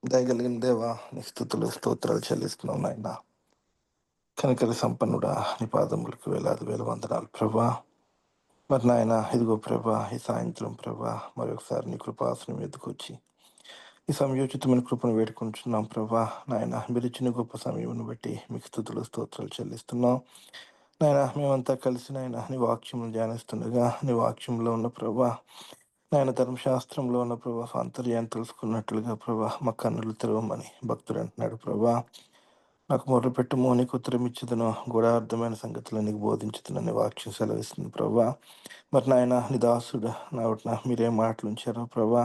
దయగలిగిన దేవా, నీ స్తుతులు స్తోత్రాలు చెల్లిస్తున్నాం నాయన. కనికర సంపన్నుడా, నీ పాదములకు వేలాది వేల వందనాలు ప్రభా. మరి నాయన ఇదిగో ప్రభా, ఈ సాయంత్రం ప్రభా మరొకసారి నీ కృపాసనం మీదకి వచ్చి ఈ సమయోచితమైన కృపను వేడుకుంటున్నాం ప్రభా. నాయన మీరు ఇచ్చిన గొప్ప సమయం బట్టి మీకు స్తుతులు స్తోత్రాలు చెల్లిస్తున్నాం నాయన. మేమంతా కలిసి నాయన నీ వాక్యమును ధ్యానిస్తుండగా నీ వాక్యంలో ఉన్న ప్రభా, నాయన ధర్మశాస్త్రంలో ఉన్న ప్రభా అంతర్యాన్ని తెలుసుకున్నట్లుగా ప్రభా మా కన్నులు తెరవమని భక్తుడు అంటున్నాడు ప్రభా. నాకు మొర్రపెట్టుము, నీకు ఉత్తరం ఇచ్చేదను, గూఢార్థమైన సంగతులు నీకు బోధించుతున్నని వాక్యం సెలవిస్తుంది ప్రభా. మరి నాయన నీ దాసుడు నావట్న మీరేం మాటలు ఉంచారో ప్రభా,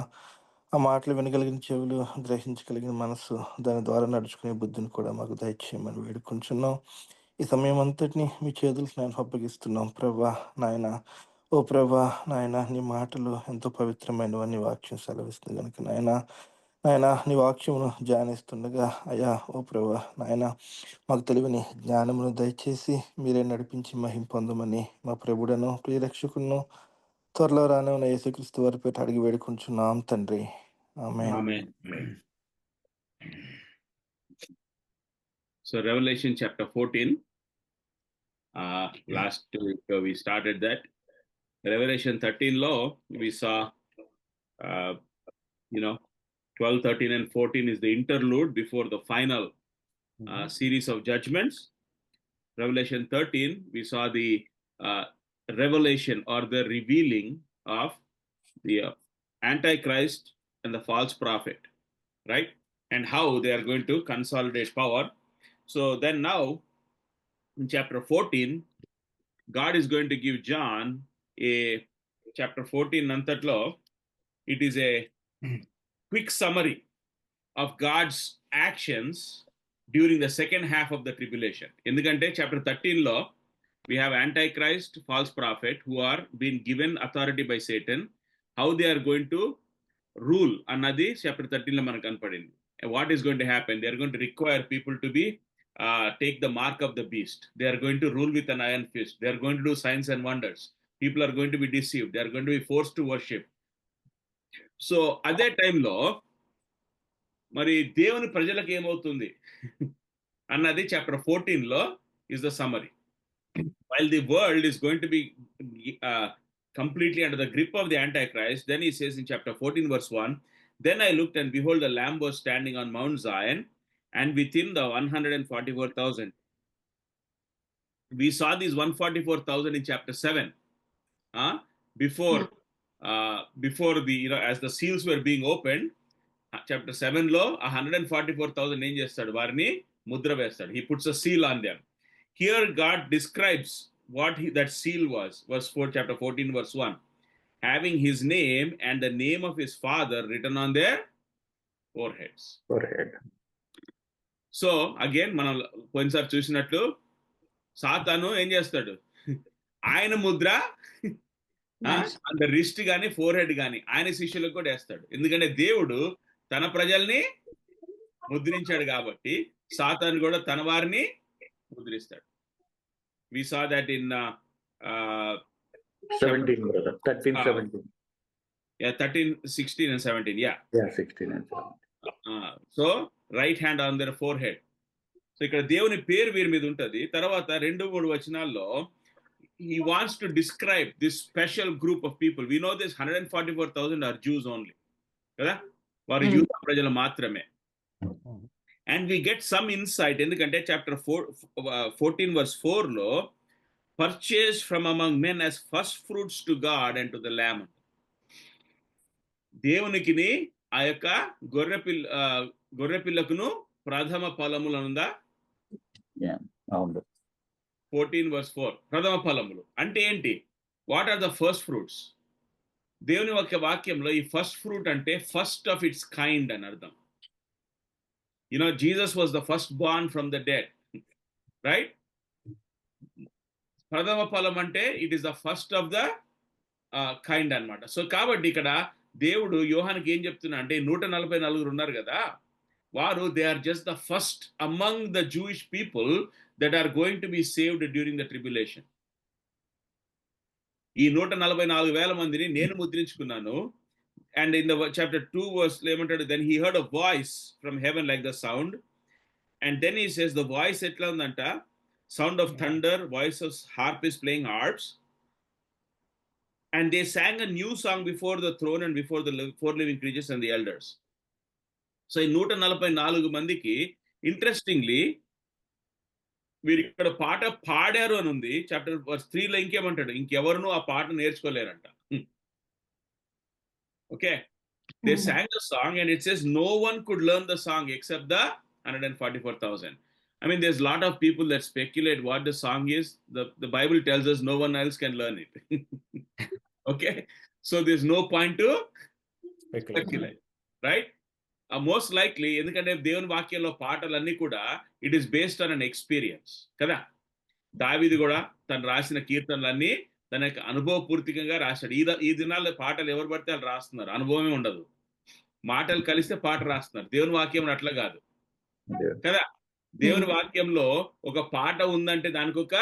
ఆ మాటలు వినగలిగిన చెవులు, గ్రహించగలిగిన మనస్సు, దాని ద్వారా నడుచుకునే బుద్ధిని కూడా మాకు దయచేయమని వేడుకుంటున్నాం. ఈ సమయం అంతటిని మీ చేతులకు నేను అప్పగిస్తున్నాం ప్రభా. నాయన ఓ ప్రభా, నాయన నీ మాటలు ఎంతో పవిత్రమైనవని వాక్యం సెలవిస్తుంది కనుక నాయన, నాయన నీ వాక్యమును ధ్యానిస్తుండగా అయ్యా ఓ ప్రభా నాయన మాకు తెలివిని జ్ఞానమును దయచేసి మీరే నడిపించి మహిం పొందమని మా ప్రభుడను ప్రియరక్షకులను త్వరలో రానున్న యేసుక్రీస్తు వారి పేట అడిగి వేడుకుంటున్నాం తండ్రి. ఆమేన్. Amen. So Revelation chapter 14. Last week we started that. Revelation 13 law we saw, 12, 13 and 14 is the interlude before the final series of judgments. Revelation 13 we saw the revelation or the revealing of the Antichrist and the false prophet, right? And how they are going to consolidate power. So then now in chapter 14, God is going to give John a chapter 14 Nantatlo. It is a quick summary of God's actions during the second half of the tribulation. Endukante chapter 13 lo we have Antichrist, false prophet, who are being given authority by Satan. How they are going to rule annadi chapter 13 lo manaku kanpadindi. What is going to happen? They are going to require people to be take the mark of the beast. They are going to rule with an iron fist. They are going to do signs and wonders. People are going to be deceived. They are going to be forced to worship. So at that time lo మరి దేవుని ప్రజలకు ఏమవుతుంది అన్నది chapter 14 లో is the summary. While the world is going to be completely under the grip of the Antichrist, then he says in chapter 14 verse 1, then I looked and behold the Lamb was standing on Mount Zion and within the 144,000. We saw these 144,000 in chapter 7. Before the, as the seals were being opened, chapter 7 లో 144,000 ఏం చేస్తాడు? వారిని ముద్ర వేస్తాడు. He puts a seal on them. Here God describes what that seal was. Chapter 14 verse 1. Having his name and the name of his father written on their foreheads. So again మనం కొన్నిసారి చూసినట్లు సాతాను ఏం చేస్తాడు? ఆయన ముద్ర అంత రిస్ట్ గాని four head గాని ఆయన శిష్యులకు కూడా వేస్తాడు. ఎందుకంటే దేవుడు తన ప్రజల్ని ముద్రించాడు కాబట్టి సాతాను కూడా తన వారిని ముద్రిస్తాడు. We saw that in 17, brother. 13, 17. Yeah, 13, 16 and 17. Yeah, 16 and 17. So right hand on their forehead. So ఇక్కడ దేవుని పేరు వీరి మీద ఉంటది. తర్వాత 2-3 వచనాల్లో he wants to describe this special group of people. We know this 144,000 are Jews only. కదా? వారు యూదా ప్రజలు మాత్రమే. And we get some insight ఎందుకంటే chapter 14 verse 4 లో purchased from among men as first fruits to God and to the Lamb. దేవునికిని ఆ యొక్క గొర్రెపిల్లకును ప్రథమ ఫలములనుందా? 14 verse 4 ప్రథమ ఫలములు అంటే ఏంటి? What are the first fruits? దేవుని యొక్క వాక్యంలో ఈ ఫస్ట్ ఫ్రూట్ అంటే ఫస్ట్ ఆఫ్ ఇట్స్ కైండ్ అని అర్థం. Jesus was the first born from the dead, right? ప్రథమ ఫలం అంటే it is the first of the kind అన్నమాట. సో కాబట్టి ఇక్కడ దేవుడు యోహానికి ఏం చెప్తున్నా అంటే 144 ఉన్నారు కదా, వారు they are just the first among the Jewish people that are going to be saved during the tribulation. ఈ 144,000 మందిని నేను ముద్రించుకున్నాను. And in the chapter 2 verse 11, then he heard a voice from heaven like the sound. And then he says the voice etla undanta, sound of thunder, voice of harp is playing harps. And they sang a new song before the throne and before the four living creatures and the elders. So ఈ 144 మందికి interestingly వీరు ఇక్కడ పాట పాడారు అని ఉంది. Chapter verse 3లో ఇంకేమంటాడు, ఇంకెవరునూ ఆ పాట నేర్చుకోలేరంట. Okay, they sang the song and it says no one could learn the song except the 144,000. I mean, there's a lot of people that speculate what the song is. The Bible tells us no one else can learn it. Okay, so there's no point to speculate, right? Most likely, ఎందుకంటే దేవుని వాక్యంలో పాటలన్నీ కూడా it is based on an experience కదా. దావీదు కూడా తను రాసిన కీర్తనలన్నీ తన యొక్క అనుభవపూర్తికంగా రాశాడు. ఈ దినాల్లో పాటలు ఎవరు పడితే వాళ్ళు రాస్తున్నారు, అనుభవమే ఉండదు. మాటలు కలిస్తే పాట రాస్తున్నారు. దేవుని వాక్యం అట్లా కాదు కదా. దేవుని వాక్యంలో ఒక పాట ఉందంటే దానికి ఒక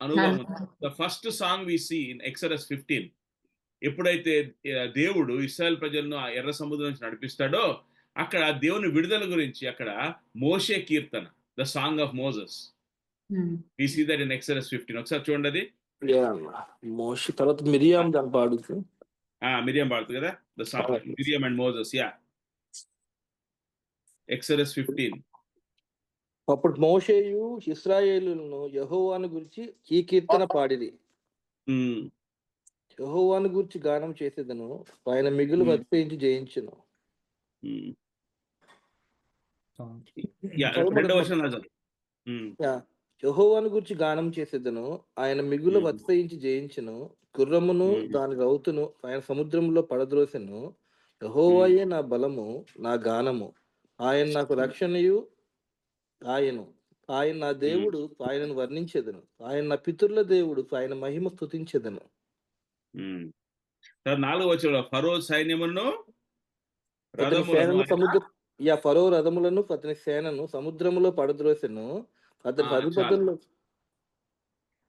అనుభవం ఉంది. The first song we see in Exodus 15, ఎప్పుడైతే దేవుడు ఇశ్రాయేల్ ప్రజలను ఆ ఎర్ర సముద్రం నుంచి నడిపిస్తాడో అక్కడ దేవుని విడుదల గురించి అక్కడ మోషే కీర్తన, the song of Moses, we see that in Exodus 15. ఒకసారి చూడండి అది. మోషే తర్వాత మిరియాం దాన్ని పాడుతుంది. మిరియాం పాడుతుంది కదా, the song Miriam and Moses. Yeah, exodus 15. అప్పుడు మోషేయు ఇశ్రాయేలును యెహోవాను గురించి ఈ కీర్తన పాడిరి. యెహోవాను గురించి గానం చేసేదను, ఆయన మిగులు వర్తించి జయించును. యెహోవాను గురించి గానం చేసేదను, ఆయన మిగులు వర్తించి జయించును. గుర్రమును దాని రౌతును ఆయన సముద్రంలో పడద్రోసెను. యెహోవాయే నా బలము, నా గానము, ఆయన నాకు రక్షణయు ఆయన నా దేవుడు, ఆయనను వర్ణించెదను. ఆయన నా పితరుల దేవుడు, ఆయన మహిమ స్తుతించెదను. 4వ వచనంలో ఫరో సైన్యమును ఫరో రథములను అతని సేనను సముద్రములో పడద్రోసెను. అతని అధిపతుల్లో.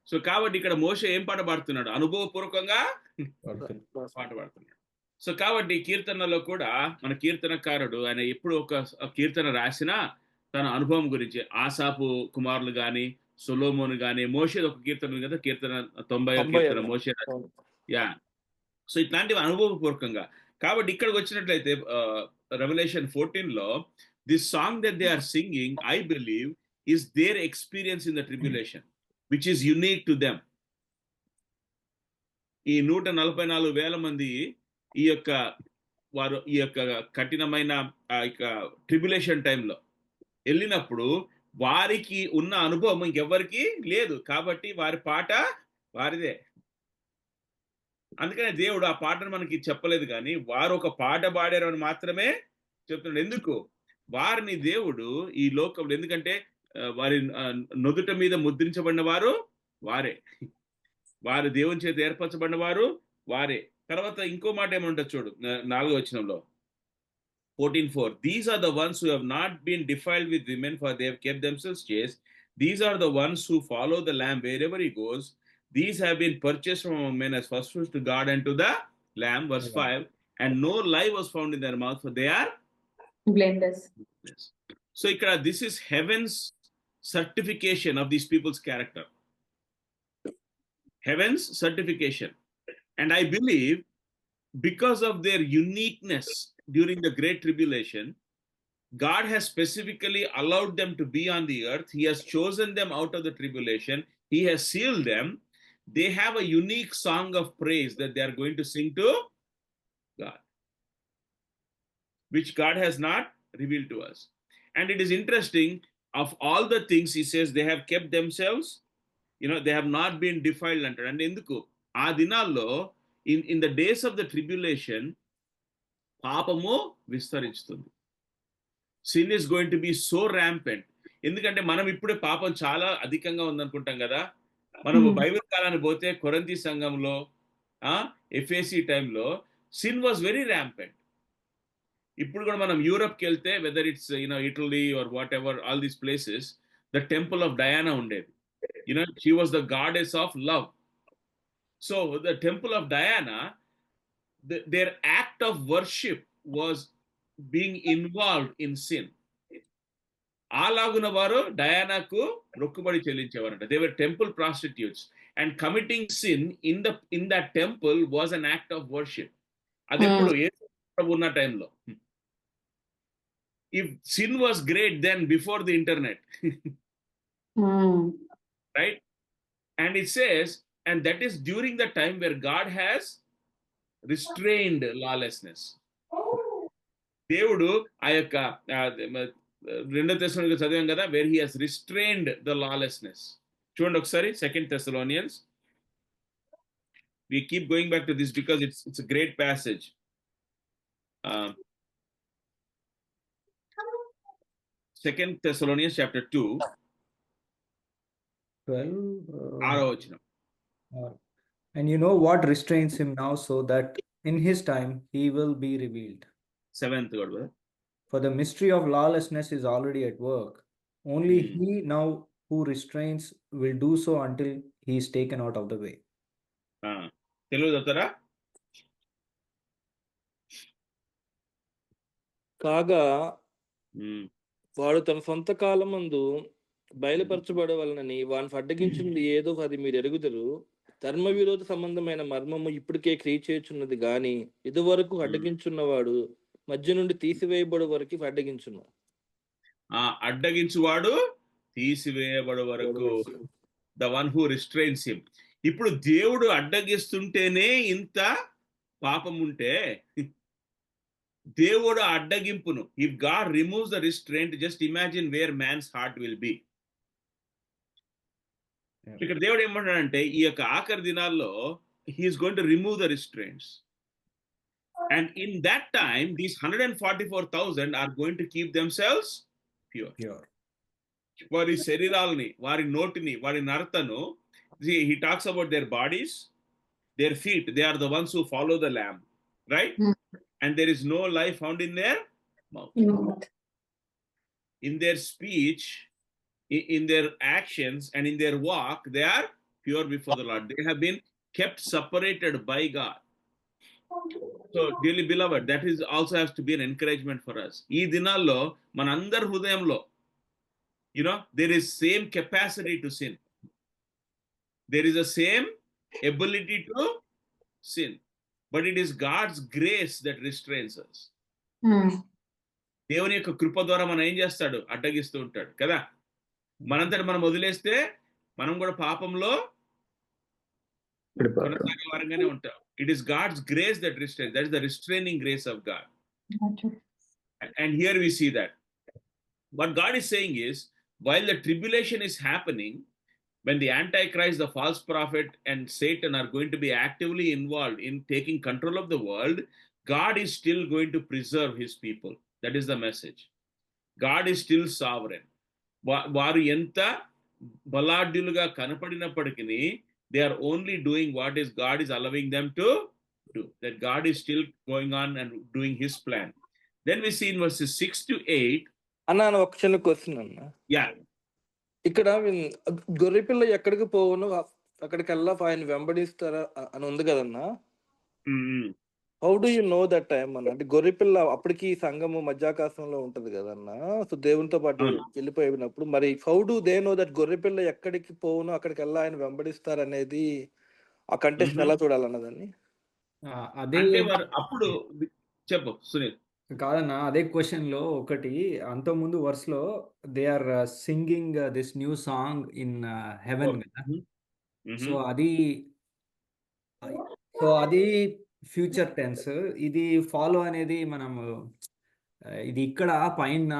సో కాబట్టి ఇక్కడ మోషే ఏం పాట పాడుతున్నాడు? అనుభవపూర్వకంగా పాట పాడుతున్నాడు. సో కాబట్టి కీర్తనలో కూడా మన కీర్తనకారుడు ఆయన ఎప్పుడు ఒక కీర్తన రాసినా తన అనుభవం గురించి, ఆసాపు కుమారులు గాని, సొలొమోను గాని, మోషే ఒక కీర్తన కదా, కీర్తన 90వ కీర్తన మోషే. యా, సో ఇట్లాంటివి అనుభవపూర్వకంగా. కాబట్టి ఇక్కడికి వచ్చినట్లయితే రెవల్యూషన్ 14లో this song that they are singing, I believe is their experience in the tribulation which is unique to them. ఈ 144,000 మంది ఈ యొక్క కఠినమైన ట్రిబ్యులేషన్ టైంలో వెళ్ళినప్పుడు వారికి ఉన్న అనుభవం ఇంకెవ్వరికి లేదు. కాబట్టి వారి పాట వారిదే. అందుకనే దేవుడు ఆ పాటను మనకి చెప్పలేదు, కానీ వారు ఒక పాట పాడారు అని మాత్రమే చెప్తున్నాడు. ఎందుకు? వారిని దేవుడు ఈ లోకంలో, ఎందుకంటే వారి నుదుట మీద ముద్రించబడిన వారు వారే, వారు దేవుని చేత ఏర్పరచబడిన వారు వారే. తర్వాత ఇంకో మాట ఏమంటుంది చూడు, 4వ వచనంలో 14:4. These are the ones who have not been defiled with women, for they have kept themselves chaste. These are the ones who follow the Lamb wherever he goes. These have been purchased from men as first fruits to God and to the Lamb. Verse 5. And no lie was found in their mouth, for they are blameless. So this is heaven's certification of these people's character. Heaven's certification. And I believe because of their uniqueness during the Great Tribulation, God has specifically allowed them to be on the earth. He has chosen them out of the tribulation. He has sealed them. They have a unique song of praise that they are going to sing to God, which God has not revealed to us. And it is interesting, of all the things he says, they have kept themselves, they have not been defiled. And enduku aa dinallo in the days of the tribulation పాపము విస్తరిస్తుంది. Sin is going to be so rampant. ఎందుకంటే మనం ఇప్పుడే పాపం చాలా అధికంగా ఉందనుకుంటాం కదా. మనం బైబిల్ కాలానికి పోతే కొరింథీ సంఘంలో, ఎఫెసీ టైంలో sin was very rampant. ఇప్పుడు కూడా మనం యూరప్కి వెళ్తే, whether it's Italy or whatever, all these places, the temple of Diana ఉండేది. She was the goddess of love. So the temple of Diana, their act of worship was being involved in sin. అలాగున వారు డయానాకు మొక్కుబడి చెల్లించేవారంట. They were temple prostitutes, and committing sin in that temple was an act of worship. అది ఎప్పుడు యేసు ప్రభు ఉన్న టైంలో. If sin was great then before the internet, right? And it says, and that is during the time where God has restrained lawlessness. దేవుడు ఆ యొక్క 2 Thessalonians చదివాం కదా, where he has restrained the lawlessness. చూడండి ఒకసారి 2 Thessalonians. We keep going back to this because it's a great passage. 2 Thessalonians chapter 2, 12. 6వ వచనం. And you know what restrains him now, so that in his time he will be revealed. 7th కూడా. For the mystery of lawlessness is already at work. Only he now who restrains will do so until he is taken out of the way. Telugu చదువుతారా? కాగా వాడు తన సొంత కాలమందు బయలుపరచబడవలనని వాని అడ్డగించింది ఏదో అది మీరు ఎరుగుదురు. ధర్మ విరోధ సంబంధమైన మర్మము ఇప్పటికే క్రియ చేయుచున్నది గాని ఇదివరకు అడ్డగించున్నవాడు మధ్య నుండి తీసివేయబడు వరకు అడ్డగించును. అడ్డగించువాడు తీసివేయబడు వరకు, the one who restrains him. ఇప్పుడు దేవుడు అడ్డగిస్తుంటేనే ఇంత పాపం ఉంటే దేవుడు అడ్డగింపును, if God removes the restraint, just imagine where man's heart will be. ఇక్కడ దేవుడు ఏమంటాడంటే ఈ యొక్క ఆఖరి దినాల్లో he's going to remove the restraints, and in that time these 144,000 are going to keep themselves pure. వారి శరీరాలని, వారి నోటిని, వారి నరతను, he talks about their bodies, their feet, they are the ones who follow the lamb, right? And there is no lie found in their mouth. In their speech, in their actions, and in their walk, they are pure before the Lord. They have been kept separated by God. So dearly beloved, that is also has to be an encouragement for us. Ee dinallo manandar hrudayamlo, there is same capacity to sin. There is a same ability to sin, but it is God's grace that restrains us. దేవుని యొక్క కృప ద్వారా మనం ఏం చేస్తాడు? అడ్డగిస్తూ ఉంటాడు కదా. మనంతట మనం వదిలేస్తే మనం కూడా పాపంలో కొనసాగే వారంగానే ఉంటాం. It is God's grace that restrains. That is the restraining grace of God. And here we see that. What God is saying is, while the tribulation is happening, when the Antichrist, the false prophet, and Satan are going to be actively involved in taking control of the world, God is still going to preserve his people. That is the message. God is still sovereign. వారు ఎంత బలాఢ్యులుగా కనపడినప్పటికీ they are only doing what is God is allowing them to do. That God is still going on and doing his plan. Then we see in verses 6 to 8. అన్న ఒక చిన్న question అన్న. Yeah. ఇక్కడ గొర్రెపిల్ల ఎక్కడికి పోవును అక్కడికి వెళ్ళా ఆయన వెంబడిస్తారా అని ఉంది కదన్నా. How do you know that time అన్న? అంటే గొర్రెపిల్ల అప్పటికి సంఘము మధ్యాకాశంలో ఉంటది కదన్నా, సో దేవునితో పాటు వెళ్ళిపోయినప్పుడు మరి how do they know that గొర్రెపిల్ల ఎక్కడికి పోవును అక్కడికి వెళ్ళా ఆయన వెంబడిస్తారు అనేది ఆ కంటెస్ట్ ఎలా చూడాలన్నదాన్ని? అదే అప్పుడు చెప్పు సునీల్. కాదన్నా, అదే క్వశ్చన్ లో ఒకటి అంతకుముందు వర్స్లో they are singing this new song in heaven కదా. సో అది ఫ్యూచర్ టెన్స్. ఇది ఫాలో అనేది మనము ఇది ఇక్కడ పైన.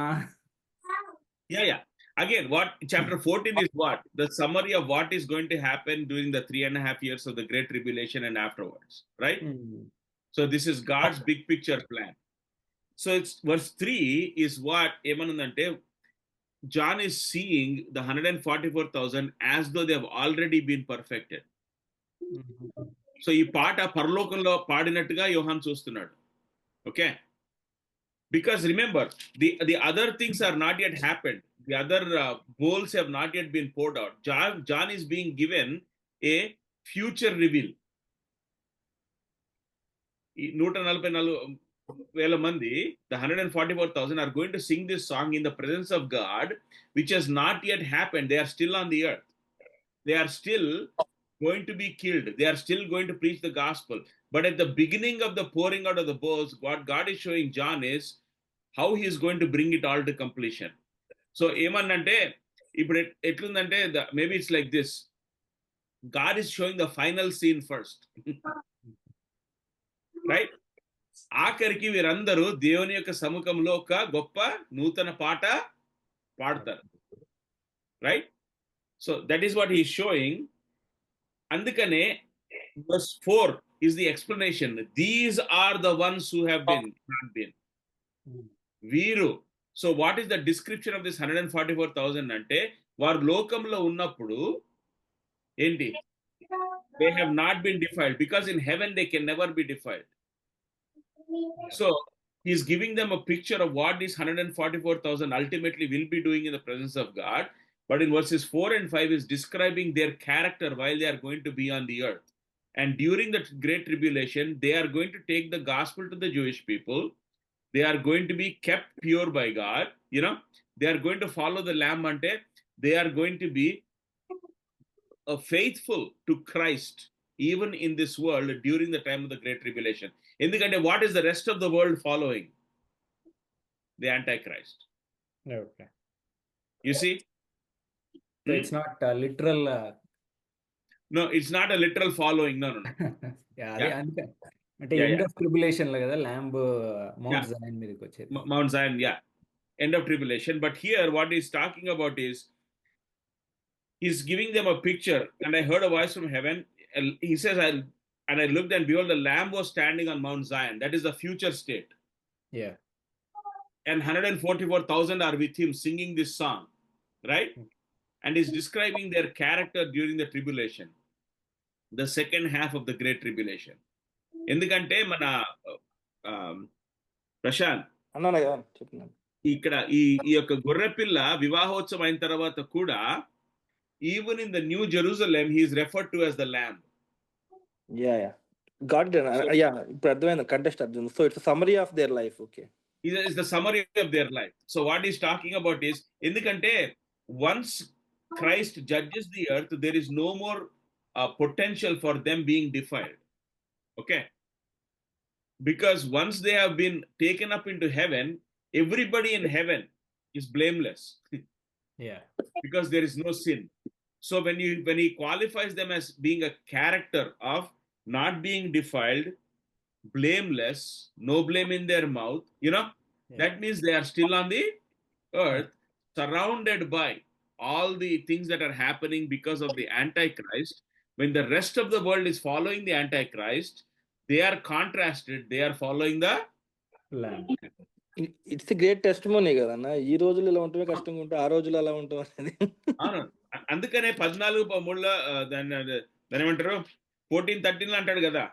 Again, what chapter 14 is what? The summary of what is going to happen during the 3.5 years of the Great Tribulation and afterwards, right? So this is God's big picture plan. So it's verse 3 is what ఏమనుందంటే John is seeing the 144,000 as though they have already been perfected. So ఈ పాట పరలోకంలో పాడినట్టుగా యోహాన్ చూస్తున్నాడు. Okay? Because remember, the other things are not yet happened. The other bowls have not yet been poured out. John is being given a future reveal. ఈ 144,000 మంది, the 144,000 are going to sing this song in the presence of God, which has not yet happened. They are still on the earth. They are still going to be killed. They are still going to preach the gospel. But at the beginning of the pouring out of the bowls, what God is showing John is how he is going to bring it all to completion. So ఏమన్నంటే ఇప్పుడు ఎట్లుందంటే maybe it's like this. God is showing the final scene first. Right? ఆఖరికి వీరందరూ దేవుని యొక్క సముఖంలో ఒక గొప్ప నూతన పాట పాడతారు. Right? So that is what he showing. అందుకనే verse 4 is the explanation. These are the ones who have been, not been. వీరు. So what is the description of this 144,000 అంటే వారు లోకంలో ఉన్నప్పుడు ఏంటి? They have not been defiled, because in heaven they can never be defiled. So he's giving them a picture of what these 144,000 ultimately will be doing in the presence of God. But in verses 4 and 5 is describing their character while they are going to be on the earth. And during the great tribulation, they are going to take the gospel to the Jewish people. They are going to be kept pure by God. They are going to follow the Lamb. Ante they are going to be faithful to Christ even in this world during the time of the great tribulation. Endukante what is the rest of the world following? The Antichrist. Okay. You see? So it's not literal. No, it's not a literal following. No. Yeah, Yeah. అంటే end of tribulation లో కదా lamb mount Jayan మీదకి వచ్చేది. Mount Zion, yeah. End of tribulation. But here what he's talking about is he's giving them a picture. And I heard a voice from heaven. He says, and I looked, and behold, the Lamb was standing on Mount Zion. That is the future state. Yeah. And 144,000 are with him singing this song, right? And he's describing their character during the tribulation, the second half of the great tribulation. ఎందుకంటే మన ప్రశాంత్ అన్నా చెప్తున్నాను, ఇక్కడ ఈ యొక్క గొర్రెపిల్ల వివాహోత్సవం అయిన తర్వాత కూడా even in the New Jerusalem he is referred to as the Lamb. Yeah. Got it. Yeah, ఇప్పుడు అర్థమైంది, కంటెస్ట్ అర్థం. So it's summary of their life. Okay, It is the summary of their life. So what he's talking about is, ఎందుకంటే once Christ judges the earth, there is no more potential for them being defiled. Okay? Because once they have been taken up into heaven, everybody in heaven is blameless. Yeah. Because there is no sin. So when he qualifies them as being a character of not being defiled, blameless, no blame in their mouth, that means they are still on the earth, surrounded by all the things that are happening because of the Antichrist. When the rest of the world is following the Antichrist, they are contrasted, they are following the lamb. It's great testimony కదన్నా. ఈ రోజులు ఇలా ఉంటే కష్టంగా ఉంటే ఆ రోజులు అలా ఉంటాం అనేది. అవును. అందుకనే 14:3 దాన్ని ఏమంటారు, 14:13 అంటాడు కదా,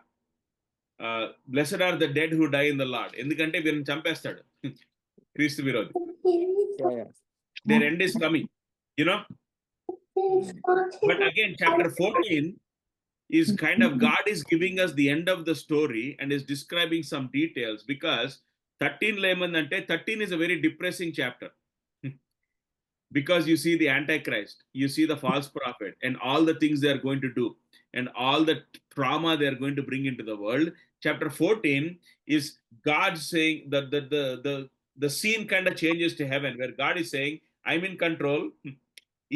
blessed are the dead who die in the Lord. ఎందుకంటే వీరిని చంపేస్తాడు క్రీస్తు విరోధి. Their end is coming, But again, chapter 14 is kind of God is giving us the end of the story and is describing some details, because 13 layman ante 13 is a very depressing chapter. Because you see the Antichrist, you see the false prophet, and all the things they are going to do, and all the trauma they are going to bring into the world. Chapter 14 is God saying that the scene kind of changes to heaven, where God is saying, I'm in control.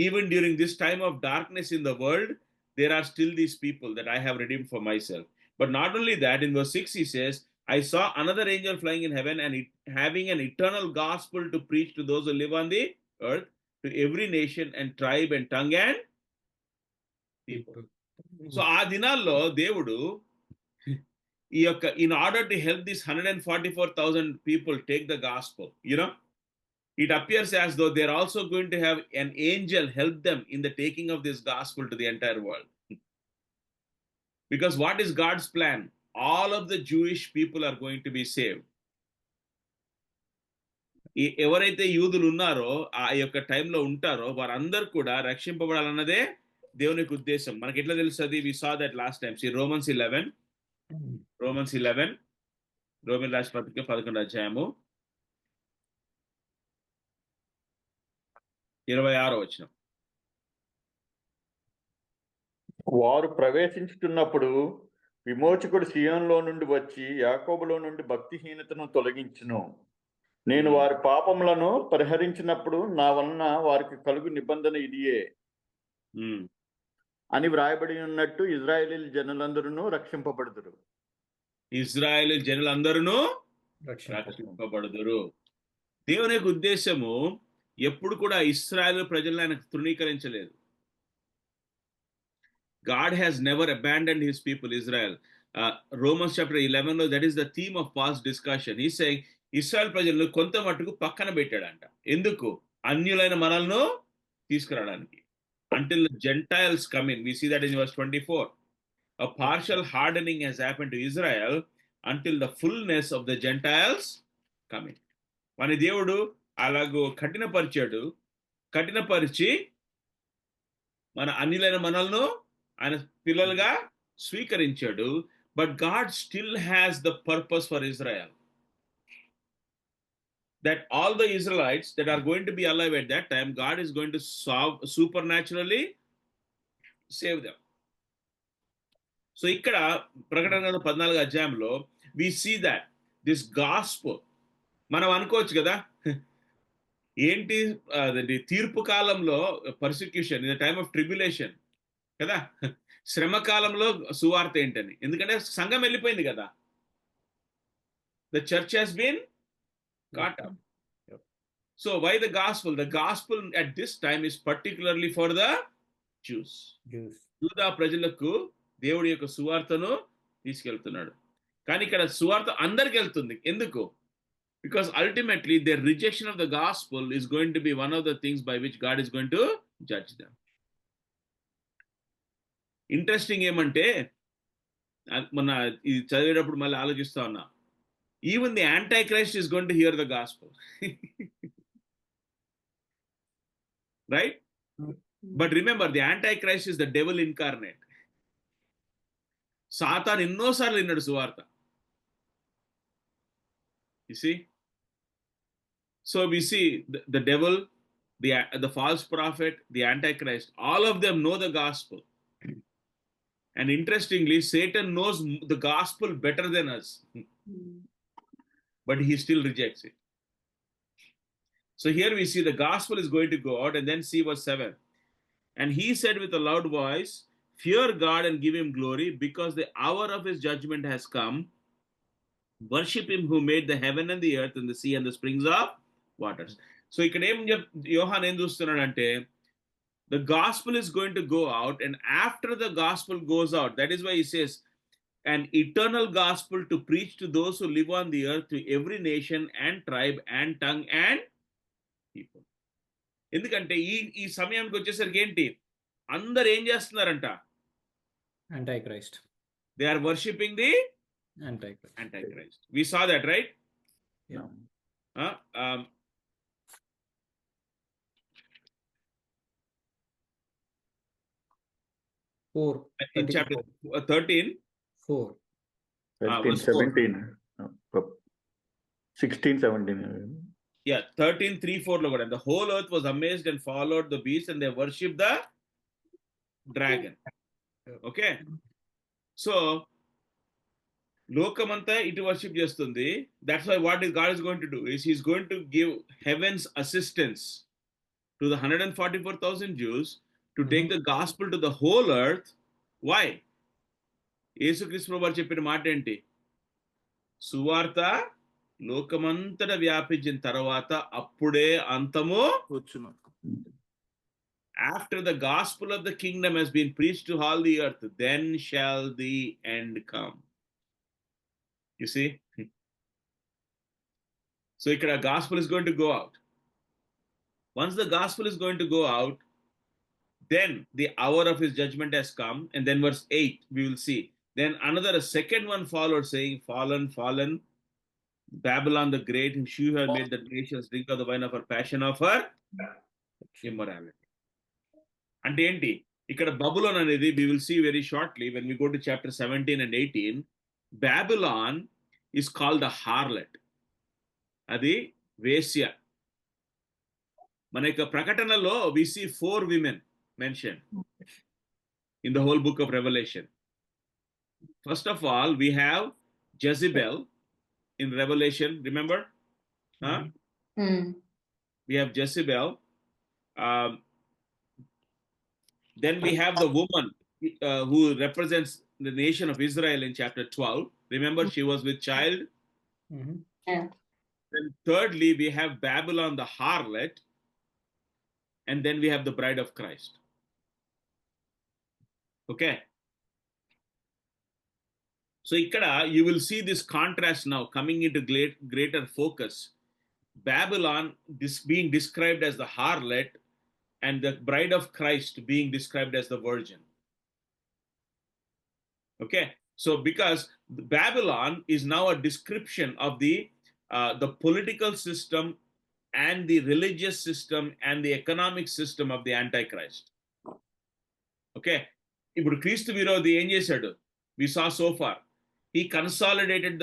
Even during this time of darkness in the world, there are still these people that I have redeemed for myself. But not only that, in verse 6 he says, I saw another angel flying in heaven, and having an eternal gospel to preach to those who live on the earth, to every nation and tribe and tongue and people. So ఆ దినాల్లో దేవుడు ఈ యొక్క, in order to help these 144,000 people take the gospel, it appears as though they're also going to have an angel help them in the taking of this gospel to the entire world. Because what is God's plan? All of the Jewish people are going to be saved. ఎవరైతే యూదులు ఉన్నారో ఆ యొక్క టైంలో ఉంటారో వారందరూ కూడా రక్షింపబడాలన్నదే దేవుని యొక్క ఉద్దేశం. మనకి ఎట్లా తెలుస్తుంది? We saw that last time. See Romans 11. రోమిల్ రాసిన పత్రిక 11వ అధ్యాయము 26వ వచనం. వారు ప్రవేశించుతున్నప్పుడు విమోచకుడు సియోనులో నుండి వచ్చి యాకోబులో నుండి భక్తిహీనతను తొలగించును. నేను వారి పాపములను పరిహరించినప్పుడు నా వలన వారికి కలుగు నిబంధన ఇదియే అని వ్రాయబడి ఉన్నట్టు ఇజ్రాయేలీ జనులందరూ రక్షింపబడుదురు. ఇజ్రాయేల్ జనులందరూ రక్షింపబడుదురు. దేవుని యొక్క ఉద్దేశము ఎప్పుడు కూడా ఇశ్రాయేలు ప్రజలను ఆయన తృణీకరించలేదు. God has never abandoned his people, Israel. Romans chapter 11, that is the theme of Paul's discussion. He's saying, Israel ప్రజలను కొంత మట్టుకు పక్కన పెట్టాడంట. ఎందుకు? అన్యులైన మనల్ని తీసుకురావడానికి. Until the Gentiles come in. We see that in verse 24. A partial hardening has happened to Israel until the fullness of the Gentiles come in. మన దేవుడు అలాగూ కఠినపరిచి మన అన్యులైన మనల్ని ఆయన పిల్లలుగా స్వీకరించాడు. But God still has the purpose for Israel, that all the Israelites that are going to be alive at that time, God is going to supernaturally save them. So ఇక్కడ ప్రకటన గ్రంథం 14వ అధ్యాయంలో we see that this gospel, మనం అనుకోవచ్చు కదా ఏంటి తీర్పు కాలంలో persecution, in the time of tribulation కదా, శ్రమ కాలంలో సువార్త ఏంటని. ఎందుకంటే సంఘం వెళ్ళిపోయింది కదా, the church has been caught up. So why the gospel? The gospel at this time is particularly for the Jews. యూదా ప్రజలకు దేవుడి యొక్క సువార్తను తీసుకెళ్తున్నాడు. కానీ ఇక్కడ సువార్త అందరికి వెళ్తుంది. ఎందుకు? Because ultimately their rejection of the gospel is going to be one of the things by which God is going to judge them. Interesting ఏమంటే, మొన్న ఇది చదివేటప్పుడు మళ్ళీ ఆలోచిస్తా ఉన్నా, even the antichrist is going to hear the gospel. Right? But remember, the antichrist is the devil incarnate. Satan ఎన్నోసార్లు విన్నాడు సువార్త. You see? So we see the devil, the false prophet, the antichrist, all of them know the gospel. And interestingly, Satan knows the gospel better than us. But he still rejects it. So here we see the gospel is going to go out, and then see verse 7. And he said with a loud voice, fear God and give him glory, because the hour of his judgment has come. Worship him who made the heaven and the earth and the sea and the springs of waters. So ఇక్కడ యోహాన్ ఏం చూస్తున్నాడంటే, the gospel is going to go out, and after the gospel goes out, that is why he says, an eternal gospel to preach to those who live on the earth, to every nation and tribe and tongue and people. ఎందుకంటే ఈ సమయానికి వచ్చేసరికి ఏంటి, అందరు ఏం చేస్తున్నారంట? Antichrist. They are worshipping the Antichrist. We saw that, right? Yeah. In chapter 13, 4. 17. 16, 17. Yeah, 13, 3, 4 lo kuda. The whole earth was amazed and followed the beast, and they worshipped the dragon. Okay? So, లోకమంతా ఇటు worship చేస్తుంది. That's why what God is going to do is he's going to give heaven's assistance to the 144,000 Jews to take the gospel to the whole earth. Why? యేసుక్రీస్తు ప్రభువు చెప్పిన మాట ఏంటి? సువార్త లోకమంతటా వ్యాపించిన తర్వాత అప్పుడే అంతము వచ్చును. After the gospel of the kingdom has been preached to all the earth, then shall the end come. You see? So ikkada gospel is going to go out. Once the gospel is going to go out, then the hour of his judgment has come. And then verse 8, we will see. Then a second one followed, saying, fallen, fallen, Babylon the great, and she who had made the nations drink of the wine of her passion, of her immorality. And enti ikkada Babylon anedi we will see very shortly when we go to chapter 17 and 18. Babylon is called the harlot. Adi Vesya. Maneka Prakatanalo, we see 4 women mentioned in the whole book of Revelation. First of all, we have Jezebel in Revelation, remember? Huh? We have Jezebel. Then we have the woman who represents the nation of Israel in chapter 12. Remember, she was with child. And thirdly, we have Babylon, the harlot. And then we have the bride of Christ. Okay. So ikkada you will see this contrast now coming into greater focus. Babylon being described as the harlot and the bride of Christ being described as the virgin. Okay, so because Babylon is now a description of the political system and the religious system and the economic system of the Antichrist. Okay, ఇప్పుడు క్రీస్తు విరోధి ఏం చేశాడు? We saw so far. He consolidated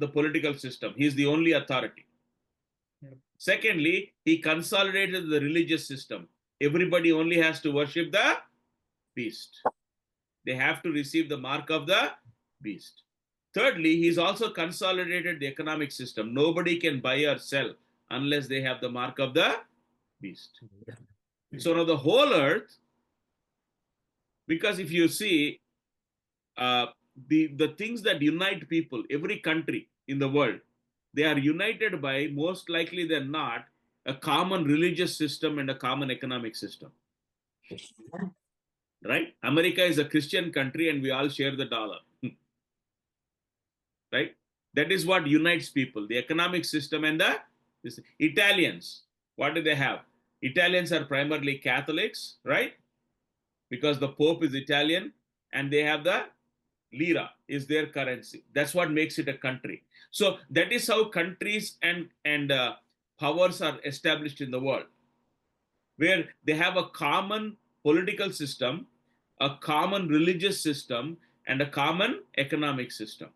the political system. He is the only authority. Yep. Secondly, he consolidated the religious system. Everybody only has to worship the beast. They have to receive the mark of the beast. Thirdly, he's also consolidated the economic system. Nobody can buy or sell unless they have the mark of the beast. So now the whole earth, because if you see the things that unite people, every country in the world, they are united by, most likely than not, a common religious system and a common economic system. Right? America is a Christian country and we all share the dollar. Right? That is what unites people, the economic system and the Italians. What do they have? Italians are primarily Catholics, right? Because the Pope is Italian and they have the lira is their currency. That's what makes it a country. So that is how countries and powers are established in the world, where they have a common political system, a common religious system, and a common economic system.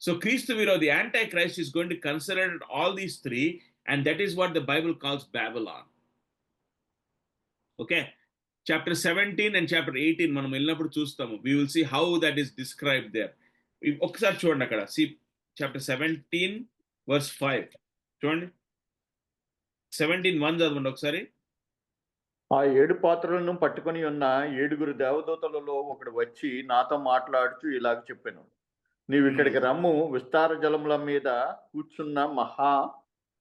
So Kristu Viro, the Antichrist, is going to consider all these three, and that is what the Bible calls Babylon. Okay, chapter 17 and chapter 18 మనం వెళ్ళినప్పుడు చూస్తాము. We will see how that is described there. ఒకసారి చూడండి అక్కడ. See chapter 17 verse 5. చూడండి. 17:1 చదవండి ఒకసారి. ఆ 7 పాత్రలను పట్టుకొని ఉన్న 7 దేవదూతలలో ఒకడు వచ్చి నాతో మాట్లాడుచు ఇలాగ చెప్పాను. నీవు ఇక్కడికి రమ్ము, విస్తార జలముల మీద కూర్చున్న మహా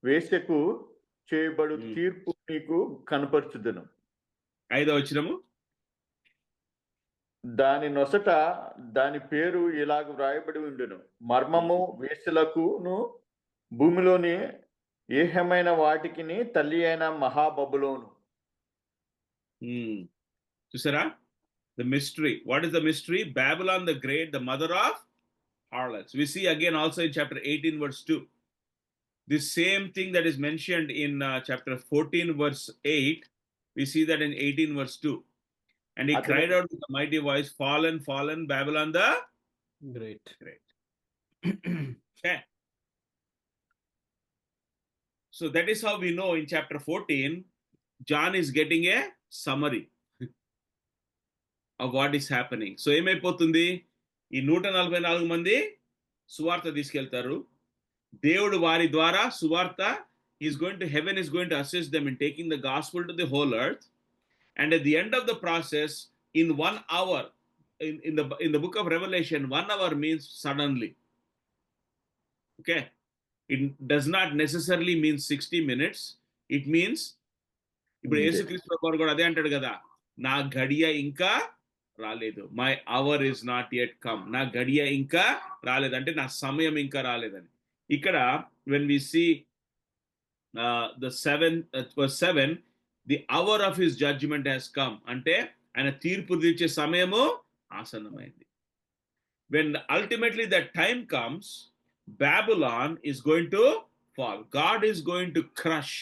వేశ్యకు చేయబడు తీర్పు నీకు కనపరుచుదును. 5వ వచనము. దాని నొసట దాని పేరు ఇలాగ వ్రాయబడి ఉండును, మర్మము వేశ్యలకును భూమిలోని ఏహమైన వాటికిని తల్లి అయిన మహాబబులోను. చూసారా? The mystery. What is the mystery? Babylon the Great, the mother of harlots. We see again also in chapter 18 verse 2. This same thing that is mentioned in chapter 14 verse 8, we see that in 18 verse 2. And he cried out with a mighty voice, fallen, fallen, Babylon the Great. Okay. So that is how we know in chapter 14, John is getting a summary of what is happening. So ఏమైపోతుంది? ఈ 144 మంది సువార్త తీసుకెళ్తారు. దేవుడు వారి ద్వారా సువార్త heaven is going to assist them in taking the gospel to the whole earth. And at the end of the process, in 1 hour, in the book of Revelation, 1 hour means suddenly. Okay. It does not necessarily mean 60 minutes. It means, ఇప్పుడు యేసుక్రీస్తు వారు కూడా అదే అంటాడు కదా, నా గడియ ఇంకా రాలేదు. My our is not yet come. నా గడియ ఇంకా రాలేదు అంటే నా సమయం ఇంకా రాలేదని. ఇక్కడ when we see the 7, the hour of his judgment has come. అంటే ఆయన తీర్పు తీర్చే సమయము ఆసన్నమైంది. When ultimately that time comes, Babylon is going to fall. God is going to crush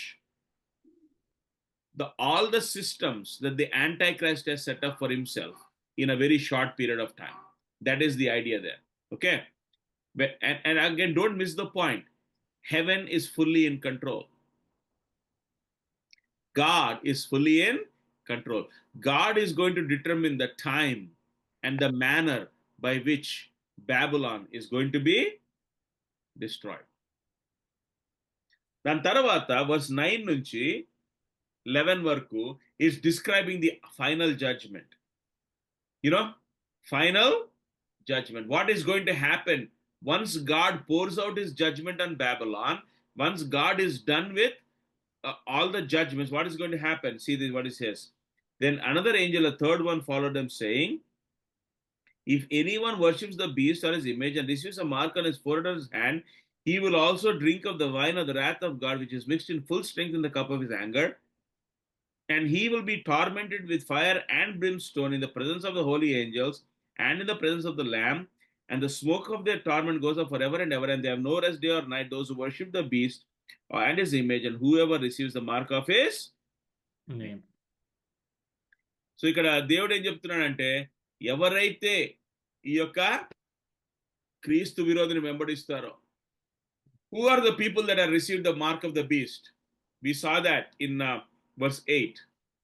all the systems that the Antichrist has set up for himself in a very short period of time. That is the idea there. Okay. And again, don't miss the point. Heaven is fully in control. God is fully in control. God is going to determine the time and the manner by which Babylon is going to be destroyed. దాని తర్వాత verse 9 నుంచి 11 వరకు is describing the final judgment. Final judgment. What is going to happen once God pours out his judgment on Babylon? Once God is done with all the judgments, what is going to happen? See this, what it says. Then another angel, a third one, followed them, saying, if anyone worships the beast or his image and receives a mark on his forehead or his hand, he will also drink of the wine of the wrath of God, which is mixed in full strength in the cup of his anger. And he will be tormented with fire and brimstone in the presence of the holy angels and in the presence of the Lamb. And the smoke of their torment goes up forever and ever, and they have no rest day or night, those who worship the beast and his image, and whoever receives the mark of his name. So ఇక్కడ దేవుడు ఏం చెప్తున్నాడంటే, ఎవరైతే ఈ యొక్క క్రీస్తు విరోధిని వెంబడిస్తారో, who are the people that have received the mark of the beast? We saw that in verse 8.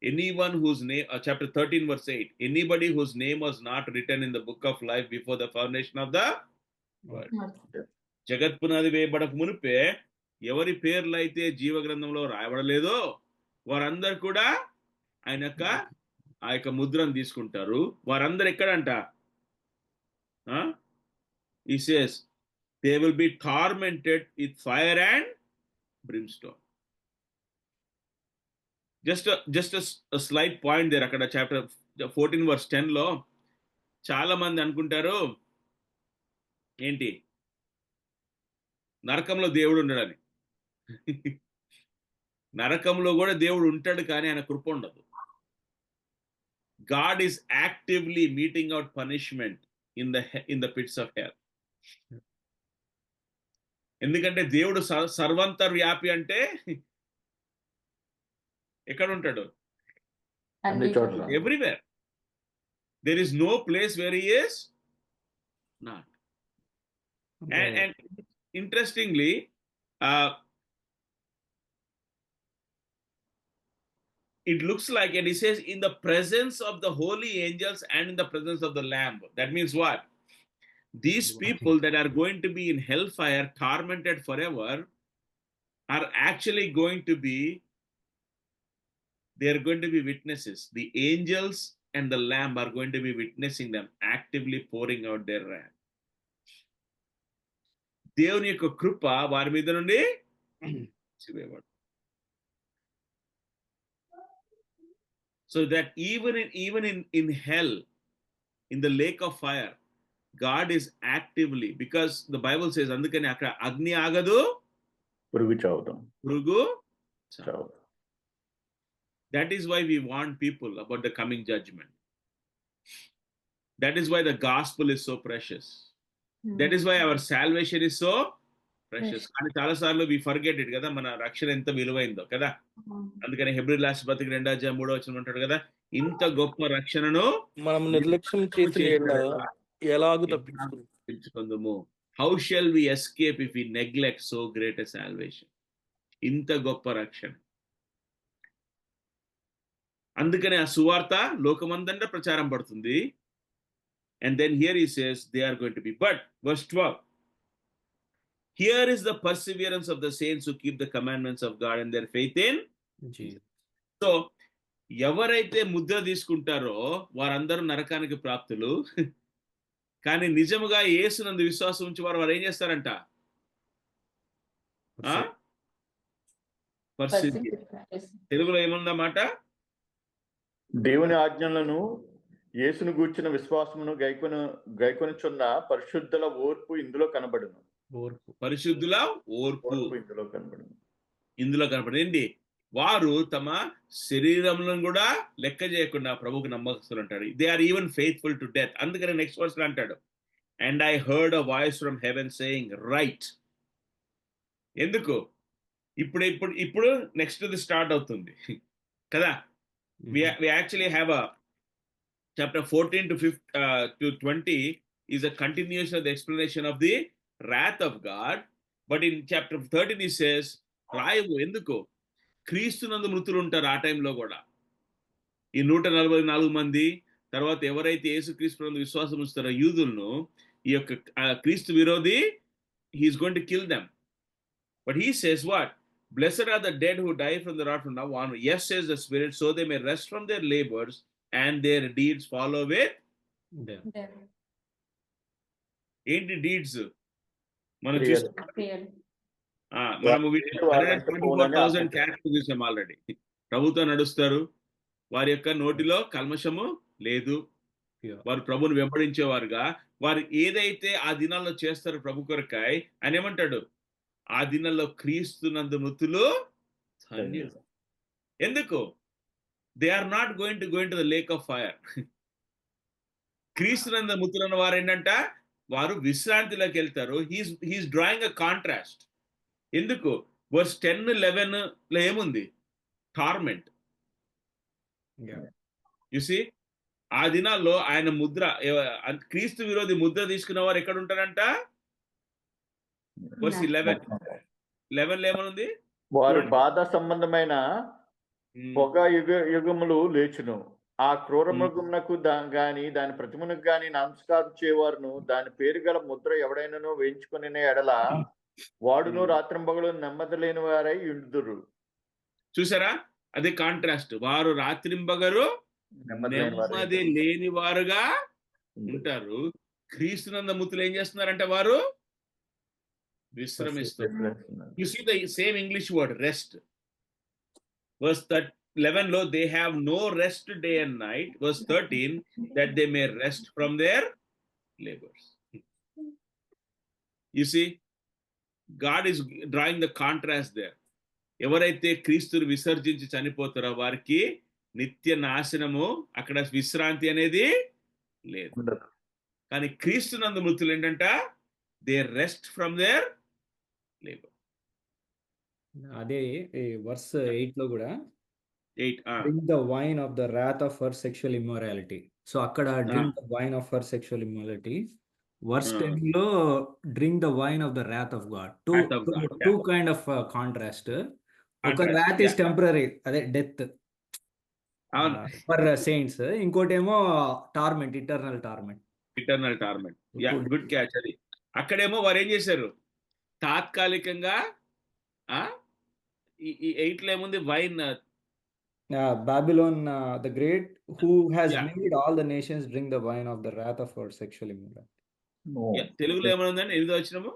Anyone whose name, chapter 13 verse 8, anybody whose name was not written in the book of life before the foundation of the world. జగత్ పునాది వేయబడక మునిపే ఎవరి పేర్లు అయితే జీవ గ్రంథంలో రాయబడలేదో వారందరూ కూడా ఆయన యొక్క ఆ యొక్క ముద్రను తీసుకుంటారు. వారందరూ ఎక్కడంట? He says they will be tormented with fire and brimstone. Just a slight point there. అక్కడ chapter 14 verse 10 లో చాలా మంది అనుకుంటారు ఏంటి, నరకంలో దేవుడు ఉండడని. నరకంలో కూడా దేవుడు ఉంటాడు, కానీ ఆయన కృప ఉండదు. God is actively meting out punishment in the pits of hell. ఎందుకంటే దేవుడు సర్వంతర్వ్యాపి అంటే ఎక్కడ ఉంటాడు? అన్ని చోట్ల. Everywhere. There is no place where he is not. And interestingly, it looks like, and he says, in the presence of the holy angels and in the presence of the Lamb. That means what? These people that are going to be in hellfire, tormented forever, are actually going to be, they are going to be witnesses. The angels and the Lamb are going to be witnessing them, actively pouring out their wrath. దేవుని యొక్క కృప వారి మీద నుండి సివేయబడు. So that even in hell, in the lake of fire, God is actively, because the Bible says, అందుకని అక్కడ అగ్ని ఆగదు, పురుగు చావుతాం. That is why we warn people about the coming judgment. That is why the gospel is so precious. That is why our salvation is so precious. కానీ చాలా సార్లు we forget it కదా, మన రక్షణ ఎంత విలువైందో కదా. అందుకని హెబ్రీ రాసిన పత్రిక 2:3 ఉంటాడు కదా, ఇంత గొప్ప రక్షణను మనం నిర్లక్ష్యం చేసిన ఎలాగూ తప్పించుకుందాము. How shall we escape if we neglect so great a salvation? ఇంత గొప్ప రక్షణ. అందుకని ఆ సువార్త లోకమందంతా ప్రచారం పడుతుంది. And then here he says they are going to be. But verse 12, here is the perseverance of the saints who keep the commandments of God and their faith in Jesus. So ఎవరైతే ముద్ర తీసుకుంటారో వారందరూ నరకానికి ప్రాప్తులు, కానీ నిజముగా యేసునందు విశ్వాసం ఉంచి వారు ఏం చేస్తారంట? తెలుగులో ఏముందన్నమాట? దేవుని ఆజ్ఞలను యేసును గూర్చిన విశ్వాసమును గైకొనుచున్న పరిశుద్ధుల ఓర్పు ఇందులో కనబడును. పరిశుద్ధుల ఓర్పు ఇందులో కనబడింది. వారు తమ శరీరంలో కూడా లెక్క చేయకుండా ప్రభువుకు నమ్మకస్తులు అంటాడు. They are even faithful to death. అందుకని నెక్స్ట్ వర్స్ లో అంటాడు, and I heard a voice from heaven saying write. ఎందుకు? ఇప్పుడు నెక్స్ట్ ది స్టార్ట్ అవుతుంది కదా. We actually have a chapter 14 to 20 is a continuation of the explanation of the wrath of God. But in chapter 13 he says, రాయము ఎందుకు క్రీస్తునందు మృతులు ఉంటారు ఆ టైంలో కూడా. ఈ 144 మంది తర్వాత ఎవరైతే యేసుక్రీస్తు విశ్వాసం ఉంచుతారో యూదులను ఈ యొక్క క్రీస్తు విరోధి he's going to kill them. But he says what? Blessed are the dead who die from the rod from now on. Yes, says the Spirit, so they may rest from their labors and their deeds follow with them. ఏంటి deeds మనం Clear. మనము 124,000 character చూసాం already. ప్రభుతో నడుస్తారు, వారి యొక్క నోటిలో కల్మషము లేదు, వారు ప్రభుని వెంబడించేవారుగా వారు ఏదైతే ఆ దినాల్లో చేస్తారో ప్రభు కొరకాయ ఆయన ఏమంటాడు, ఆ దినాల్లో క్రీస్తునందు మృతులు ధన్యులు. ఎందుకు? They are not going to the lake of fire. క్రీస్తునందు మృతులన్న వారు ఏంటంట, వారు విశ్రాంతిలోకి వెళ్తారు. He's drawing a contrast. ఎందుకు? వర్స్ 10-11 లో ఏముంది? టార్మెంట్. యు సీ, ఆ దినాల్లో ఆయన ముద్ర, క్రీస్తు విరోధి ముద్ర తీసుకున్న వారు ఎక్కడ ఉంటారంట? వర్స్ 11 లో ఏమనుంది? వారు బాధ సంబంధమైన పొగ యుగములు లేచును. ఆ క్రూర మృగమునకు గాని దాని ప్రతిమకు గాని నమస్కారం చేయవారును దాని పేరు గల ముద్ర ఎవడైనాను వేయించుకుని ఎడల వాడును రాత్రింబగలు నెమ్మది లేని వారై ఉండుదురు. చూసారా? అదే కాంట్రాస్ట్. వారు రాత్రింబగలు నెమ్మది లేని వారుగా ఉంటారు. క్రీస్తునందు మృతులు ఏం చేస్తున్నారంటే వారు విశ్రమిస్తారు. You see the same English word rest. Verse 11 లో they have no rest day and night. Verse 13 that they may rest from their labors. You see, God is drawing the contrast there. ఎవరైతే క్రీస్తుని విసర్జించి చనిపోతారో వారికి నిత్య నాశనము, అక్కడ విశ్రాంతి అనేది లేదు. కానీ క్రీస్తునందు మృతులు ఏంటంట, they rest from their labour. అదే వర్స్ 8 లో కూడా drink the wine of the wrath of her sexual immorality. So అక్కడ drink the wine of her sexual immorality. Verse 10 లో drink the wine of the wrath of God. Two kind of contrast. ఒక wrath is temporary, అదే death for saints. ఇంకోటేమో torment, eternal torment. Good catch. అది అక్కడేమో వారు ఏం చేశారు, తాత్కాలికంగా ఈ 8 లో ఏముంది? Wine Babylon the Great, who has made all the nations drink the wine of the wrath of her sexual immorality. తెలుగులో ఏమనుందండి? 8వ వచనము,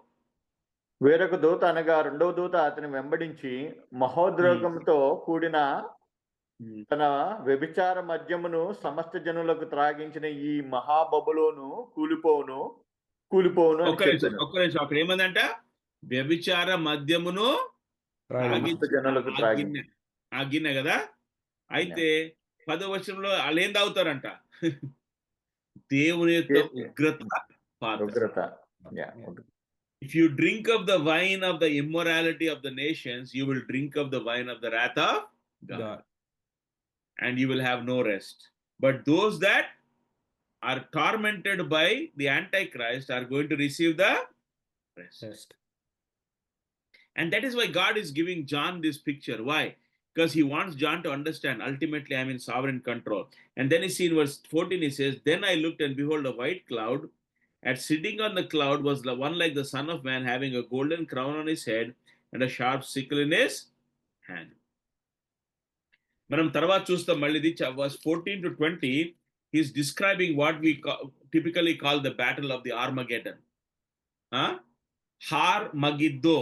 వేరొక దూత అనగా రెండవ దూత అతని వెంబడించి మహోద్రేకంతో కూడిన తన వ్యభిచార మద్యమును సమస్త జనులకు త్రాగించిన ఈ మహాబబులోను కూలిపోవును. ఒక్క నిమిషం. అక్కడ ఏమందంట? వ్యభిచార మద్యమును జనులకు త్రాగించిన ఆ గిన్నె కదా. అయితే 10వ వచనంలో వాళ్ళు ఏం తాగుతారంట? దేవుని యొక్క ఉగ్రత. If you drink of the wine of the immorality of the nations, you will drink of the wine of the wrath of God. And you will have no rest. But those that are tormented by the Antichrist are going to receive the rest. And that is why God is giving John this picture. Why? Because he wants John to understand, ultimately I'm in sovereign control. And then you see in verse 14, he says, then I looked and behold a white cloud, and sitting on the cloud was the one like the Son of Man, having a golden crown on his head and a sharp sickle in his hand. మనం తర్వాత చూస్తాం మళ్ళీ ఇది verse 14 to 20. He's describing what we typically call the battle of the Armageddon. Har Megiddo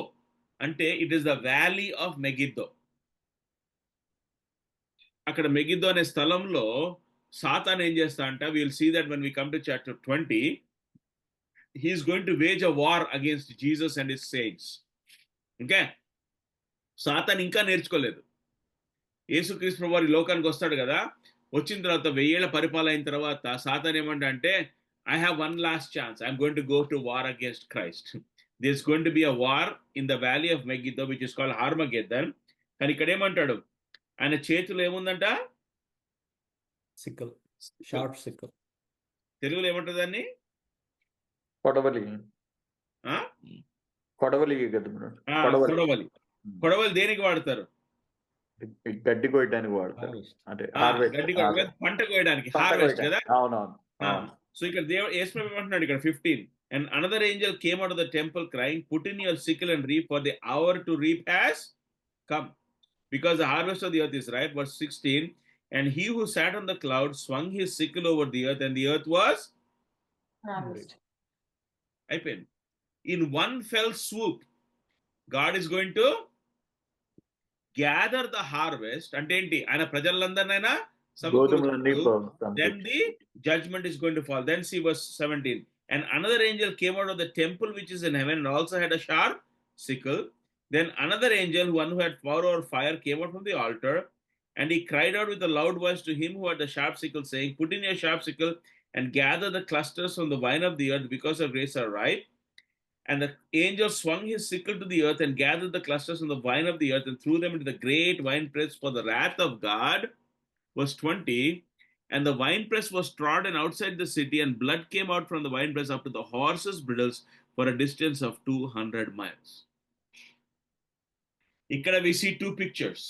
అంటే it is the valley of Megiddo. అక్కడ Megiddo అనే స్థలంలో సాతాన్ ఏం చేస్తా అంట, we'll see that when we come to chapter 20, he is going to wage a war against Jesus and his saints. Okay? Satan ఇంకా నేర్చుకోలేదు. యేసుక్రీస్తు వారి లోకానికి వస్తాడు కదా, వచ్చిన తర్వాత 1000 ఏళ్ల పరిపాలన అయిన తర్వాత సాతాన్ ఏమంటా అంటే, I have one last chance. I'm going to go to war against Christ. There's going to be a war in the valley of Megiddo, which is called Armageddon. కానీ ఇక్కడ ఏమంటాడు, ఆయన చేతిలో ఏముందంట? Sickle, sharp sickle. తెలుగులో ఏమంటారు దాన్ని? కొడవలి. కొడవలి కదా బ్రో. కొడవలి. కొడవలి దేనికి వాడతారు? గడ్డి కోయడానికి వాడతారు. Harvest. అంటే గడ్డి పంట కోయడానికి, హార్వెస్ట్ కదా. అవునవును. సో ఇక్కడ యేసు ఏమంటున్నాడు ఇక్కడ 15, and another angel came out of the temple crying, put in your sickle and reap, for the hour to reap has come, because the harvest of the earth is ripe. Verse 16, and he who sat on the cloud swung his sickle over the earth, and the earth was అయిపోయింది. In one fell swoop, God is going to gather the harvest. అంటే ఏంటి? ఆయన ప్రజలందరినైనా then the judgment is going to fall. Then see verse 17, and another angel came out of the temple which is in heaven and also had a sharp sickle. Then another angel, one who had power over fire, came out from the altar, and he cried out with a loud voice to him who had the sharp sickle, saying, put in your sharp sickle and gather the clusters from the vine of the earth, because her grapes are ripe. And the angel swung his sickle to the earth and gathered the clusters from the vine of the earth and threw them into the great winepress for the wrath of God. Verse 20, and the winepress was trodden outside the city, and blood came out from the winepress up to the horses' bridles for a distance of 200 miles. Ikkada we see two pictures.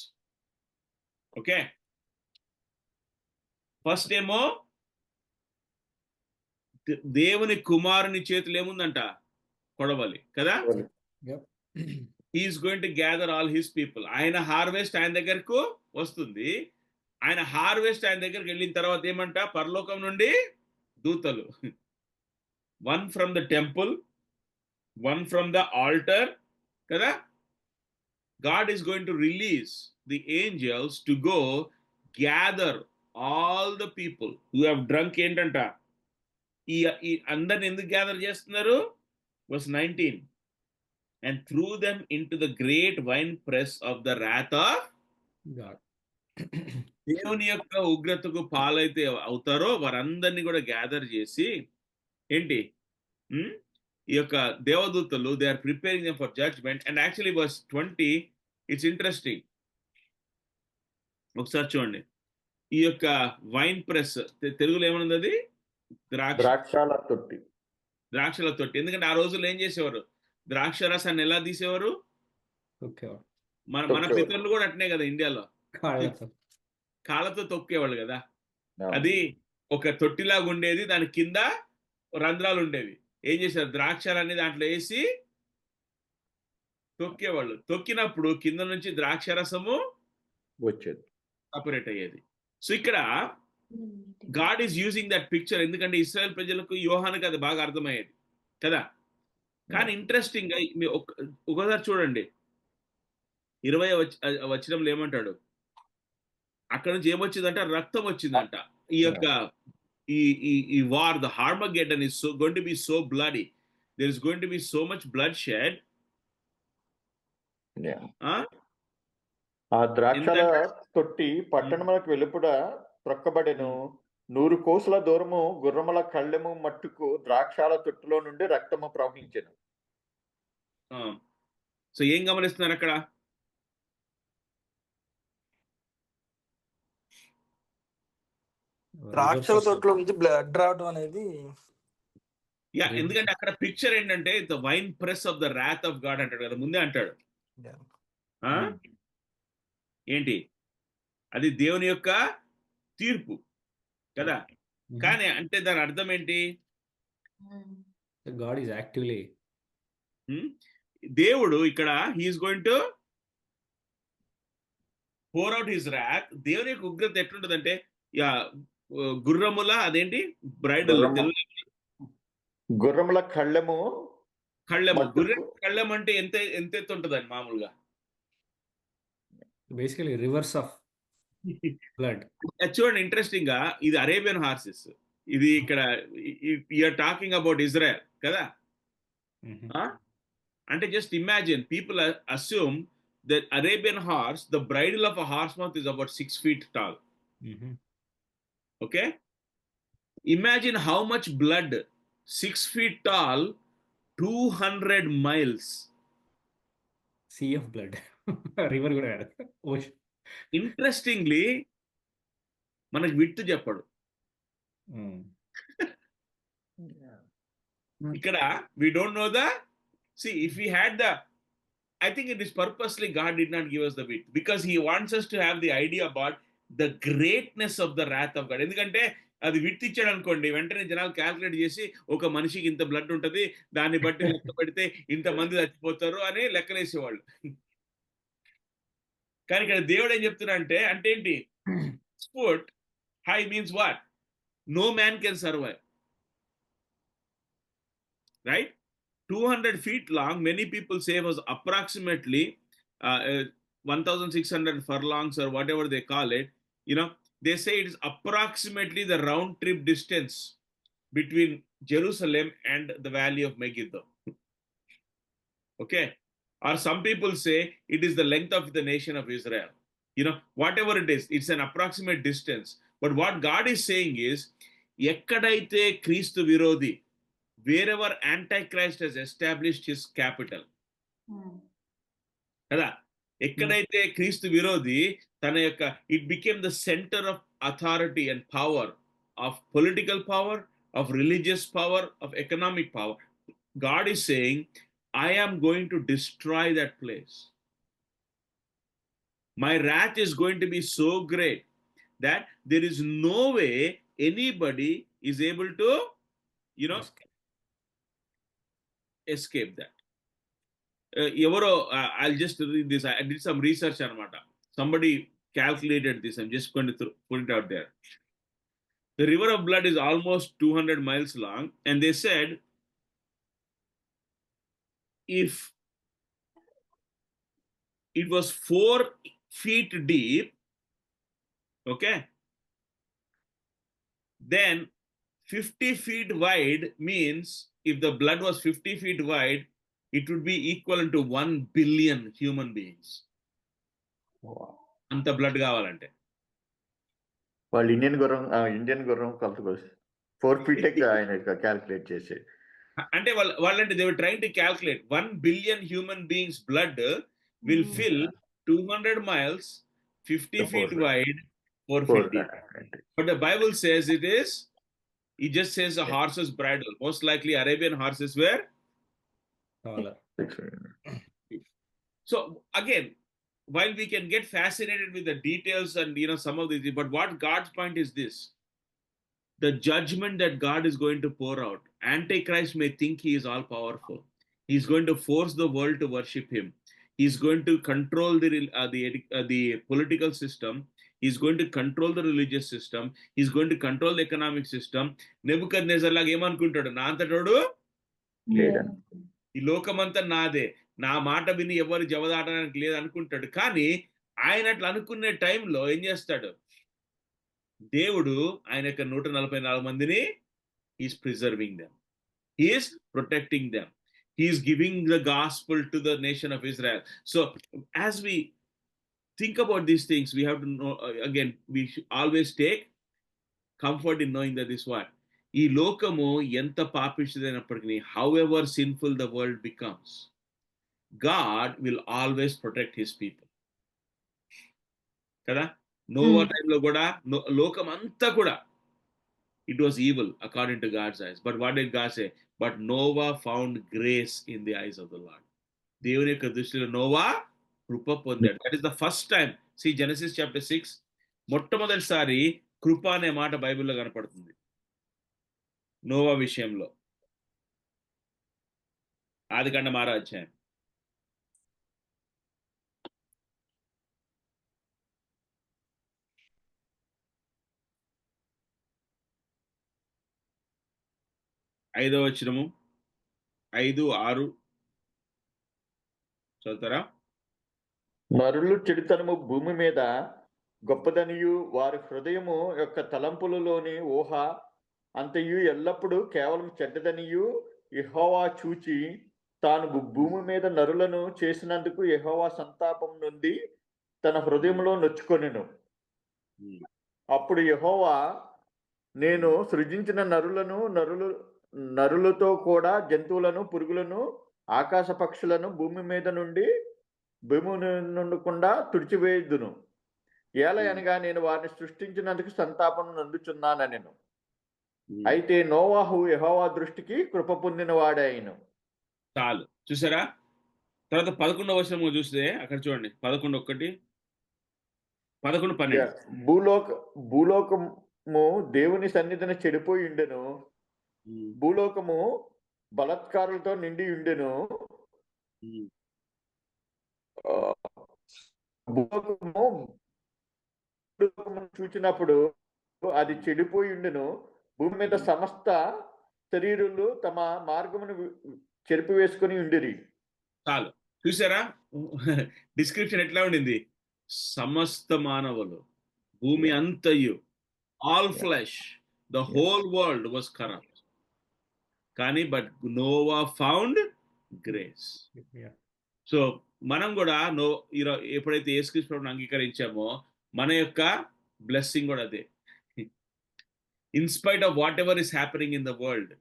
Okay. First ఏమో దేవుని కుమారుని చేతులు ఏముందంట? కొడవలి కదా. He's going to gather all his people. ఆయన harvest ఆయన దగ్గరకు వస్తుంది. ఆయన హార్వెస్ట్ ఆయన దగ్గరికి వెళ్ళిన తర్వాత ఏమంట? పరలోకం నుండి దూతలు, one from the temple, one from the altar కదా. God is going to release the angels to go gather all the people who have drunk. ఏంటంట? ఈ అందరిని ఎందుకు గ్యాదర్ చేస్తున్నారు? Verse 19, and threw them into the great wine press of the wrath of God. దేవుని యొక్క ఉగ్రతకు పాలైతే అవుతారో వారందరినీ కూడా గ్యాదర్ చేసి ఏంటి? ఈ యొక్క దేవదూతలు, they are preparing them for judgment. And actually verse 20, it's interesting. ఒకసారి చూడండి. ఈ యొక్క వైన్ ప్రెస్ తెలుగులో ఏమన్నది? అది ద్రాక్షల తొట్టి. ద్రాక్షల తొట్టి. ఎందుకంటే ఆ రోజుల్లో ఏం చేసేవారు? ద్రాక్ష రసాన్ని ఎలా తీసేవారు? మన పితరులు కూడా అట్నే కదా ఇండియాలో, కాళ్ళతో తొక్కేవాళ్ళు కదా. అది ఒక తొట్టిలాగా ఉండేది, దాని కింద రంధ్రాలు ఉండేవి. ఏం చేశారు? ద్రాక్షలన్నీ దాంట్లో వేసి తొక్కేవాళ్ళు. తొక్కినప్పుడు కింద నుంచి ద్రాక్ష రసము వచ్చేది, సపరేట్ అయ్యేది. సో ఇక్కడ God is using that picture, ఎందుకంటే ఇశ్రాయేల్ ప్రజలకు, యోహానుకి అది బాగా అర్థమయ్యేది కదా. కానీ ఇంట్రెస్టింగ్ గా ఒకసారి చూడండి, 20వ వచనంలో ఏమంటాడు? అక్కడ నుంచి ఏమొచ్చిందంట? రక్తం వచ్చిందంట. ఈ యొక్క ఈ war, the Armageddon is so going to be so bloody. There is going to be so much blood shed. ఆ ద్రాక్షల తొట్టి పట్టణములకు వెలుపడ త్రొక్కబడెను. 100 కోసుల దూరము గుర్రముల కళ్ళెము మట్టుకు ద్రాక్షాల తొట్టులో నుండి రక్తము ప్రవహించెను. సో ఏం గమనిస్తున్నారు అక్కడ? ద్రాక్షల తొట్టులో నుంచి బ్లడ్ రావడం అనేది. ఎందుకంటే అక్కడ పిక్చర్ ఏంటంటే the wine press of the Rath of God అంటాడు కదా, ముందే అంటాడు. ఏంటి అది? దేవుని యొక్క తీర్పు కదా. కానీ అంటే దాని అర్థం ఏంటి? గాడ్ ఈజ్ యాక్టివ్లీ, దేవుడు ఇక్కడ he's going to pour out his wrath. దేవుని యొక్క ఉగ్రత ఎట్లుంటదంటే, గుర్రముల అదేంటి బ్రైడల్, గుర్రముల కళ్ళెము. గుర్రెం కళ్ళెం అంటే ఎంత ఎత్తు ఉంటదండి మామూలుగా? Basically reverse of blood. చూడండి ఇంట్రెస్టింగ్ గా, ఇది అరేబియన్ హార్సెస్. ఇది ఇక్కడ యూఆర్ టాకింగ్ అబౌట్ ఇజ్రాయెల్ కదా. అంటే just imagine, people assume that Arabian horse, the bridal of a horse mouth is about 6 feet tall. Okay, imagine how much blood, 6 feet tall, 200 miles. Sea of blood. River కూడా కాదు, ocean. Interestingly మనకి width చెప్పడు ఇక్కడ. We don't know the See, if we had I think it is purposely God did not give us the wit, because he wants us to have the idea about the greatness of the wrath of God. ఎందుకంటే అది with ఇచ్చాడు అనుకోండి, వెంటనే జనాలు calculate చేసి ఒక మనిషికి ఇంత బ్లడ్ ఉంటుంది, దాన్ని బట్టి లెక్క పెడితే ఇంతమంది చచ్చిపోతారు అని లెక్కలేసేవాళ్ళు. కానీ ఇక్కడ దేవుడు ఏం చెప్తున్నా అంటే ఏంటి, foot high means what, no man can survive, right? 200 feet long, many people say was approximately 1,600 furlongs or whatever they call it. They say it is approximately the round trip distance between Jerusalem and the valley of Megiddo. Okay? Or some people say it is the length of the nation of Israel. Whatever it is, it's an approximate distance. But what God is saying is, ekkadaithe Kristu virodhi, wherever Antichrist has established his capital. కదా, ఎక్కడైతే క్రీస్తు విరోధి తన యొక్క, it became the center of authority and power, of political power, of religious power, of economic power. God is saying, I am going to destroy that place. My wrath is going to be so great that there is no way anybody is able to, escape that. I'll just read this. I did some research anamata. Somebody calculated this. I'm just going to put it out there. The river of blood is almost 200 miles long, and they said if it was 4 feet deep, okay, then 50 feet wide means, if the blood was 50 feet wide, it would be equivalent to 1 billion human beings. Anta blood kavalante. వాళ్ళు Indian గుర్రం కలుపుకోవచ్చు 4 feet ఆయన calculate చేసి, అంటే వాళ్ళంటే they were trying to calculate 1 billion human beings blood will fill 200 miles, 50 feet wide, 4 feet deep. But the Bible says it just says a horse's bridle. Most likely Arabian horses were taller. So again, while we can get fascinated with the details and some of these, but what God's point is this: the judgment that God is going to pour out. Antichrist may think he is all powerful. He's going to force the world to worship him. He's going to control the political system. He's going to control the religious system. He's going to control the economic system. Nebuchadnezzar లాగా ఏమనుకుంటాడు, నా అంతటోడు ఈ లోకమంతా నాదే, నా మాట విని ఎవరు జవదాటడానికి లేదు అనుకుంటాడు. కానీ ఆయన అట్లా అనుకునే టైంలో ఏం చేస్తాడు, దేవుడు ఆయన యొక్క 144 మందిని is preserving them, is protecting them, is giving the gospel to the nation of Israel. So as we think about these things, we have to know, again, we should always take comfort in knowing that this what, ఈ లోకము ఎంత పాపిష్టిదైనప్పటికీ, however sinful the world becomes, God will always protect his people. కదా, Noah టైంలో కూడా లోకం అంతా కూడా it was evil according to God's eyes. But what did God say? But Noah found grace in the eyes of the Lord. దేవుని యొక్క దృష్టిలో Noah కృప పొందాడు. That is the first time. See Genesis chapter 6, మొట్టమొదటిసారి కృప అనే మాట బైబిల్లో కనపడుతుంది నోవా విషయంలో. ఆదికాండం 6వ అధ్యాయం. ఐదవ వచనము, 5-6 చదువుతారా? నరులు చెడుతనము భూమి మీద గొప్పదనియు, వారి హృదయము యొక్క తలంపులలోని ఊహ అంతయు ఎల్లప్పుడూ కేవలం చెడ్డదనియు యెహోవా చూచి, తాను భూమి మీద నరులను చేసినందుకు యెహోవా సంతాపం నుండి తన హృదయంలో నొచ్చుకొనెను. అప్పుడు యెహోవా, నేను సృజించిన నరులతో కూడా జంతువులను, పురుగులను, ఆకాశ పక్షులను భూమి నుండకుండా తుడిచివేయుదును. ఏలయనగా నేను వారిని సృష్టించినందుకు సంతాపం నందుచున్నానెను. అయితే నోవాహు యెహోవా దృష్టికి కృప పొందిన వాడాయను. చాలు. చూసారా? తర్వాత 11వ వచనం చూస్తే అక్కడ చూడండి, 11:1, 11:12. భూలోకము దేవుని సన్నిధిని చెడిపోయి ఉండెను, భూలోకము బలాత్కారులతో నిండి ఉండెను, భూలోకము చూచినప్పుడు అది చెడిపోయి ఉండెను, భూమి మీద సమస్త శరీరులు తమ మార్గమును చెరిపి వేసుకొని ఉండిరి. చాలు, చూసారా డిస్క్రిప్షన్ ఎట్లా ఉండింది? సమస్త మానవులు, భూమి అంతయు, all flesh, the whole world was corrupt. కానీ but Noah found grace. So మనం కూడా ఎప్పుడైతే యేసుక్రీస్తు ప్రభువుని అంగీకరించామో మన యొక్క బ్లెస్సింగ్ కూడా అదే. In spite of what ever is happening in the world,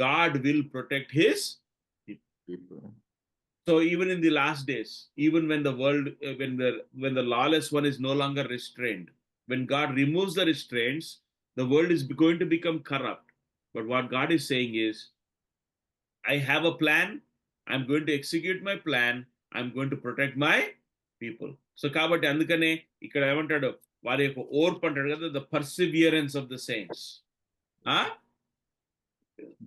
God will protect his people. So even in the last days, even when the world, when the lawless one is no longer restrained, when God removes the restraints, the world is going to become corrupt. But what God is saying is, I have a plan. I'm going to execute my plan. I'm going to protect my people. So కాబట్టి అందుకనే ఇక్కడ ఏమంటాడు, వారి యొక్క ఓర్పు అంటాడు కదా, the perseverance of the saints.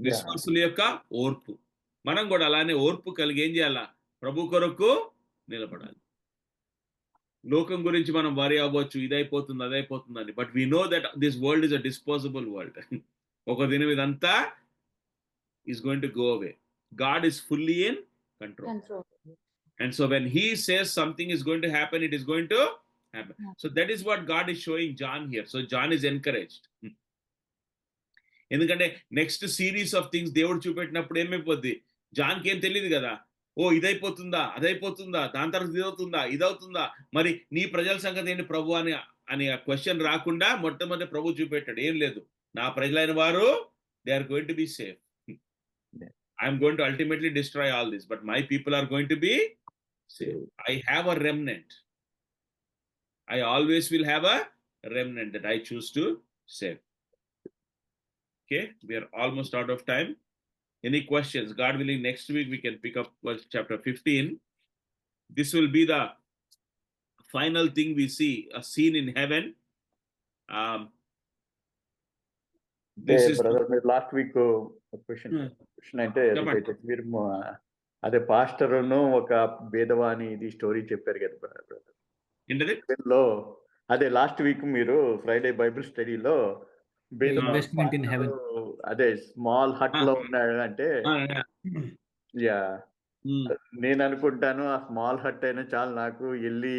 విశ్వాసుల యొక్క ఓర్పు. మనం కూడా అలానే ఓర్పు కలిగి ఏం చేయాలా? ప్రభు కొరకు నిలబడాలి. లోకం గురించి మనం వరి అవ్వచ్చు, ఇదైపోతుంది అదైపోతుందని, but we know that this world is a disposable world. ఒక దినం ఇదంతా is going to go away. God is fully in control. And so when he says something is going to happen, it is going to happen. So that is what God is showing John here. So John is encouraged. ఎందుకంటే next series of things దేవుడు చూపెట్టినప్పుడు ఏమైపోద్ది, జాన్కి ఏం తెలియదు కదా. ఓ ఇదైపోతుందా, అదైపోతుందా, దాని తర్వాత ఇదవుతుందా, మరి నీ ప్రజల సంగతి ఏంటి ప్రభు అని ఆ క్వశ్చన్ రాకుండా మొట్టమొదటి ప్రభు చూపెట్టాడు, ఏం లేదు, నా ప్రజలైన వారు they are going to be safe. I'm going to ultimately destroy all this, but my people are going to be safe. I have a remnant. I always will have a remnant that I choose to save. Okay, we are almost out of time. Any questions? God willing, next week we can pick up chapter 15. This will be the final thing we see, a scene in heaven. This is brother, మీరు last week question అంటే మీరు అదే పాస్టర్ను ఒక భేదవాణి ఇది story చెప్పారు కదా brother. లో అదే లాస్ట్ వీక్ మీరు ఫ్రైడే బైబిల్ స్టడీలో అదే స్మాల్ హట్ లో ఉన్నాడు అంటే, యా నేను అనుకుంటాను ఆ స్మాల్ హట్ అయినా చాలు నాకు వెళ్ళి,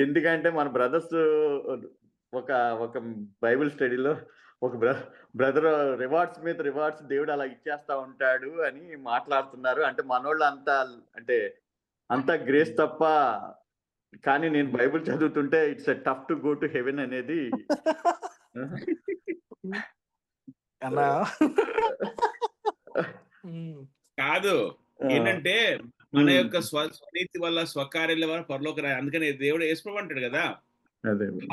ఎందుకంటే మన బ్రదర్స్ ఒక బైబిల్ స్టడీలో ఒక బ్రదర్ రివార్డ్స్ మీద రివార్డ్స్ దేవుడు అలా ఇచ్చేస్తా ఉంటాడు అని మాట్లాడుతున్నారు. అంటే మనోళ్ళు అంతా గ్రేస్ తప్ప, కానీ నేను బైబిల్ చదువుతుంటే it's tough to go to heaven అనేది కాదు. ఏంటంటే మన యొక్క స్వనీతి వల్ల, స్వకార్యాల వల్ల పరలోక రాయి. అందుకని దేవుడు యేసు అంటాడు కదా,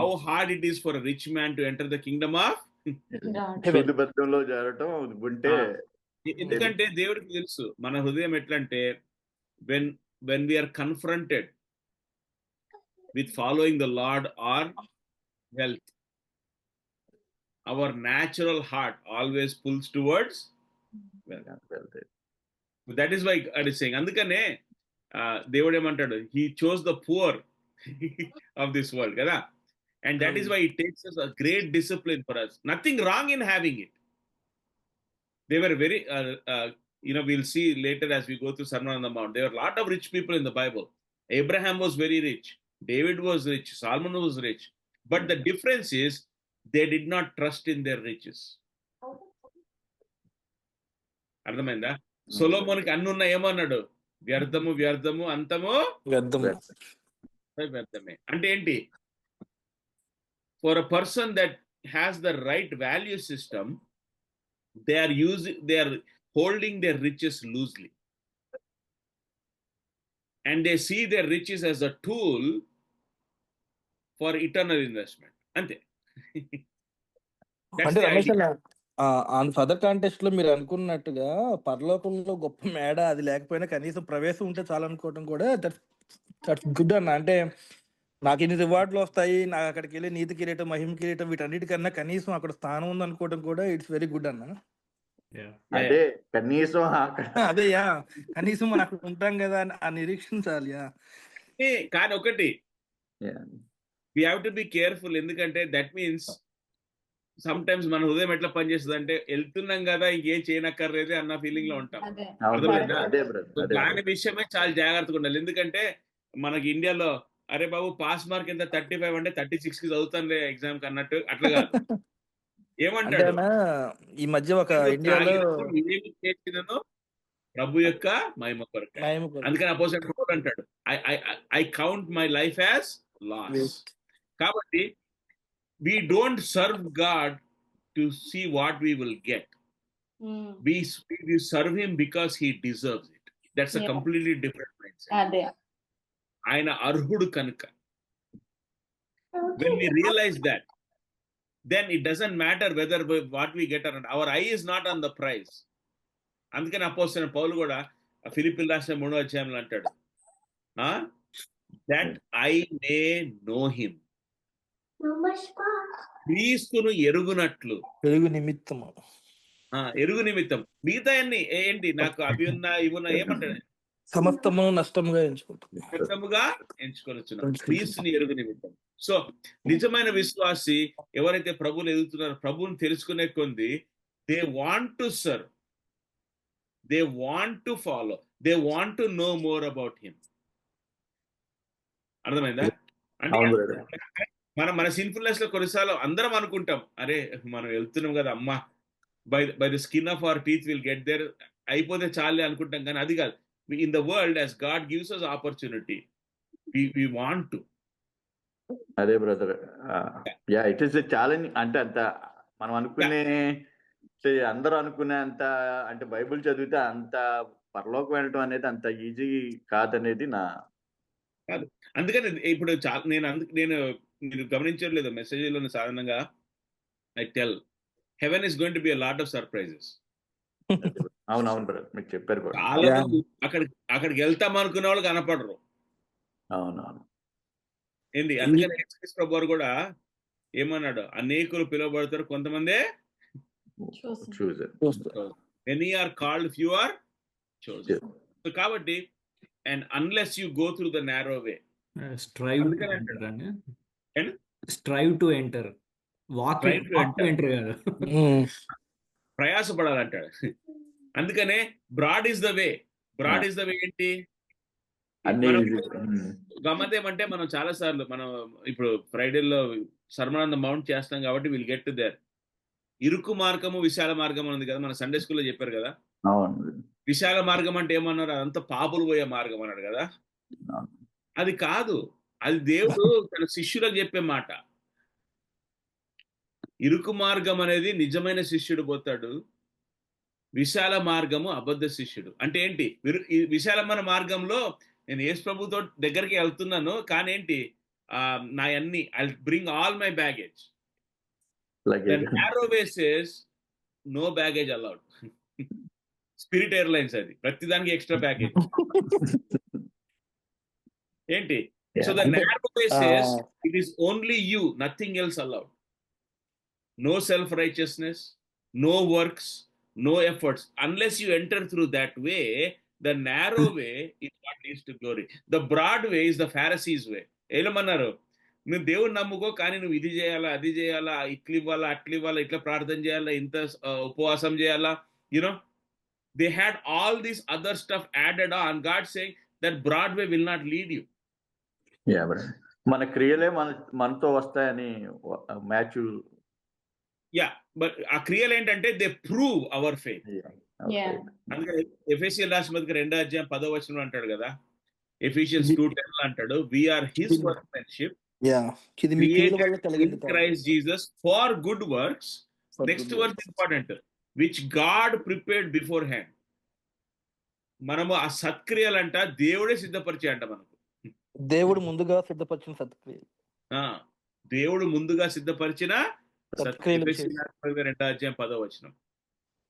how hard it is for rich man to enter the kingdom of బద్ధంలో జరగటం ఉంటే. ఎందుకంటే దేవుడికి తెలుసు మన హృదయం ఎట్లంటే, when we are confronted with following the Lord or wealth, our natural heart always pulls towards wealth. That is why God is saying, అందుకనే దేవుడు ఏమంటాడు, he chose the poor of this world కదా, and that is why it takes us a great discipline for us. Nothing wrong in having it. They were very we'll see later as we go through Sermon on the Mount, there were a lot of rich people in the Bible. Abraham was very rich, David was rich, Solomon was rich, but the difference is they did not trust in their riches. అర్థమైందా? సొలొమోనుకి అన్నున్న ఏమన్నాడు, వ్యర్థము వ్యర్థము అంతము వ్యర్థమే. అంటే ఏంటి? For a person that has the right value system, they are holding their riches loosely, and they see their riches as a tool for eternal investment. Ante. అంటే రమేష్ అన్న, ఆన్ ఫర్దర్ కాంటెస్ట్ లో మీరు అనుకున్నట్టుగా పరలోకంలో గొప్ప మేడ అది లేకపోయినా కనీసం ప్రవేశం ఉంటే చాలనుకోవటం కూడా దట్స్ గుడ్ అన్న. అంటే నాకు ఇన్ని రివార్డులు వస్తాయి, నాకు అక్కడికి వెళ్ళి నీతి కిరీటం, మహిమ కిరీటం, వీటన్నిటికన్నా కనీసం అక్కడ స్థానం ఉంది అనుకోవటం కూడా ఇట్స్ వెరీ గుడ్ అన్న. అదే కనీసం అక్కడ అదే యా, కనీసం మనం అక్కడ ఉంటాం కదా అని ఆ నిరీక్షణ చాలు. యా, కానీ ఒకటి Yeah. We have to be careful. ఎందుకంటే దట్ మీన్స్ సమ్ టైమ్స్ మన హృదయం ఎట్లా పనిచేస్తుంది అంటే వెళ్తున్నాం కదా ఇంకేం చేయనక్కర్లేదు అన్న ఫీలింగ్ లో ఉంటాం. అవును అర్థమైందా? brother. అదే brother. అదే దాని brother. విషయమే చాలా జాగ్రత్తగా ఉండాలి. ఎందుకంటే మనకి ఇండియాలో అరే బాబు పాస్ మార్క్ ఎంత 35 అంటే 36 కి చదువుతానులే ఎగ్జామ్ కి అన్నట్టు అట్లా కాదు. ఏమంటాడు? అంతేనా ఈ మధ్య ఒక ఇండియాలో త్రాగినను ఏమి చేసినను ప్రభు యొక్క మహిమ కొరకే. మహిమ కొరకు. అందుకని అపోజిట్ పౌలు అంటాడు I count my life as loss. కాబట్టి we don't serve God to see what we will get. We serve him because he deserves it. That's a Yeah. completely different mindset. అదే ఆయన అర్హుడు కనుక. When we realize that, then it doesn't matter whether what we get or not. Our eye is not on the prize. అందుకని అపోస్తలుడైన పౌలు కూడా ఫిలిప్పీయుల రాసిన 3వ అధ్యాయంలో అంటాడు that I may know him. క్రీస్తును ఎరుగునట్లు, పెరుగు నిమిత్తము, ఎరుగు నిమిత్తం. మిగతా అన్ని ఏంటి, నాకు అవి ఉన్నా ఇవి ఉన్నా ఏమంటాడు, సమస్తము నష్టముగా ఎంచుకుంటుంది. నష్టముగా ఎంచుకొనొచ్చున్నాం క్రీస్తుని ఎరుగు నిమిత్తం. సో నిజమైన విశ్వాసి ఎవరైతే ప్రభువుని ఎదుగుతున్నారో, ప్రభువుని తెలుసుకునే కొంది they want to serve, they want to follow, they want to know more about him. అర్థమైందా? అంటే అవును brother. మన సిన్ఫుల్నెస్ లో కొన్నిసార్లు అందరం అనుకుంటాం అరే మనం వెళ్తున్నాం కదా అమ్మా by the skin of our teeth will get there, అయిపోతే చాలే అనుకుంటాం. కానీ అది కాదు. In the world as God gives us opportunity, we want to. అదే brother. Yeah, it is challenge. అంటే అంత మనం అనుకునే అందరూ అనుకునే అంత అంటే బైబిల్ చదివితే అంత పరలోకం వెళ్ళటం అనేది అంత ఈజీ కాదనేది నా. అందుకని ఇప్పుడు నేను మీరు గమనించట్లేదు మెసేజ్లో సాధారణంగా I tell haven is going to be a lot of surprises. అవునవును బ్రదర్, మీకు చెప్పారు కూడా. చాలా మంది అక్కడికి వెళ్తాం అనుకునే వాళ్ళు కనపడరు. అవునవును. ఏంటి అందుకని యేసుక్రీస్తు ప్రభు వారు కూడా ఏమన్నాడు, అనేకులు పిలువబడతారు, కొంతమందే చూసారు. many are called, few are chosen. So కాబట్టి and unless you go through the narrow way, strive to అందుకని ఎంటర్ అంటాడు. అండి. ఏంటి? Strive to enter, walk Strive to enter. Enter కాదు. ప్రయాసపడాలంటాడు. అందుకనే broad is the way. Broad is the way ఏంటి? అన్ని మనం easy. గమ్మత్ ఏమంటే మనం చాలా సార్లు మనం ఇప్పుడు ఫ్రైడేలో సర్మన్ ఆన్ ద మౌంట్ చేస్తాం కాబట్టి విల్ గెట్ టు దేర్. ఇరుకు మార్గము విశాల మార్గం ఉంది కదా, మన సండే స్కూల్లో చెప్పారు కదా. అవును. విశాల మార్గం అంటే ఏమన్నారు, అదంతా పాపులు పోయే మార్గం అన్నాడు కదా. అది కాదు, అది దేవుడు తన శిష్యులకు చెప్పే మాట. ఇరుకు మార్గం అనేది నిజమైన శిష్యుడు పోతాడు, విశాల మార్గము అబద్ధ శిష్యుడు. అంటే ఏంటి, ఈ విశాలమైన మార్గంలో నేను యేసు ప్రభుతో దగ్గరికి వెళ్తున్నాను, కానీ ఏంటి నా అన్ని I bring all my baggage. Narrow way says no baggage allowed. Spirit Airlines అది, ప్రతిదానికి ఎక్స్ట్రా బ్యాగేజ్ ఏంటి. So the narrow way says it is only you, nothing else allowed. No self-righteousness, no works, no efforts. Unless you enter through that way, the narrow way is what leads to glory. The broad way is the Pharisees' way. ఏమన్నారు, నువ్వు దేవుని నమ్ముకో, కానీ నువ్వు ఇది చేయాలా, అది చేయాలా, ఇట్లు ఇవ్వాలా, అట్లు ఇవ్వాలా, ఇట్లా ప్రార్థన చేయాలా, ఇంత ఉపవాసం చేయాలా. You know they had all these other stuff added on. God saying that broad way will not lead you. మన క్రియలే మనతో వస్తాయని మ్యాచ్. యా, బట్ ఆ క్రియలు ఏంటంటే దే ప్రూవ్ అవర్ ఫెయిత్. అందుకని ఎఫెసీయుల రాసిన పత్రిక 2వ అధ్యాయం 10వ వచనంలో అంటాడు కదా, ఎఫిషియన్స్ 2:10 అంటాడు, we are his workmanship in Christ Jesus for good works. Next work important, which God prepared beforehand. మనము ఆ సత్క్రియలంట దేవుడే సిద్ధపరిచే అంట మనకు. దేవుడు ముందుగా సిద్ధపరిచిన సత్క్రియలు, దేవుడు ముందుగా సిద్ధపరిచిన సత్క్రియలు ఎఫెసీ చేసి 2:10.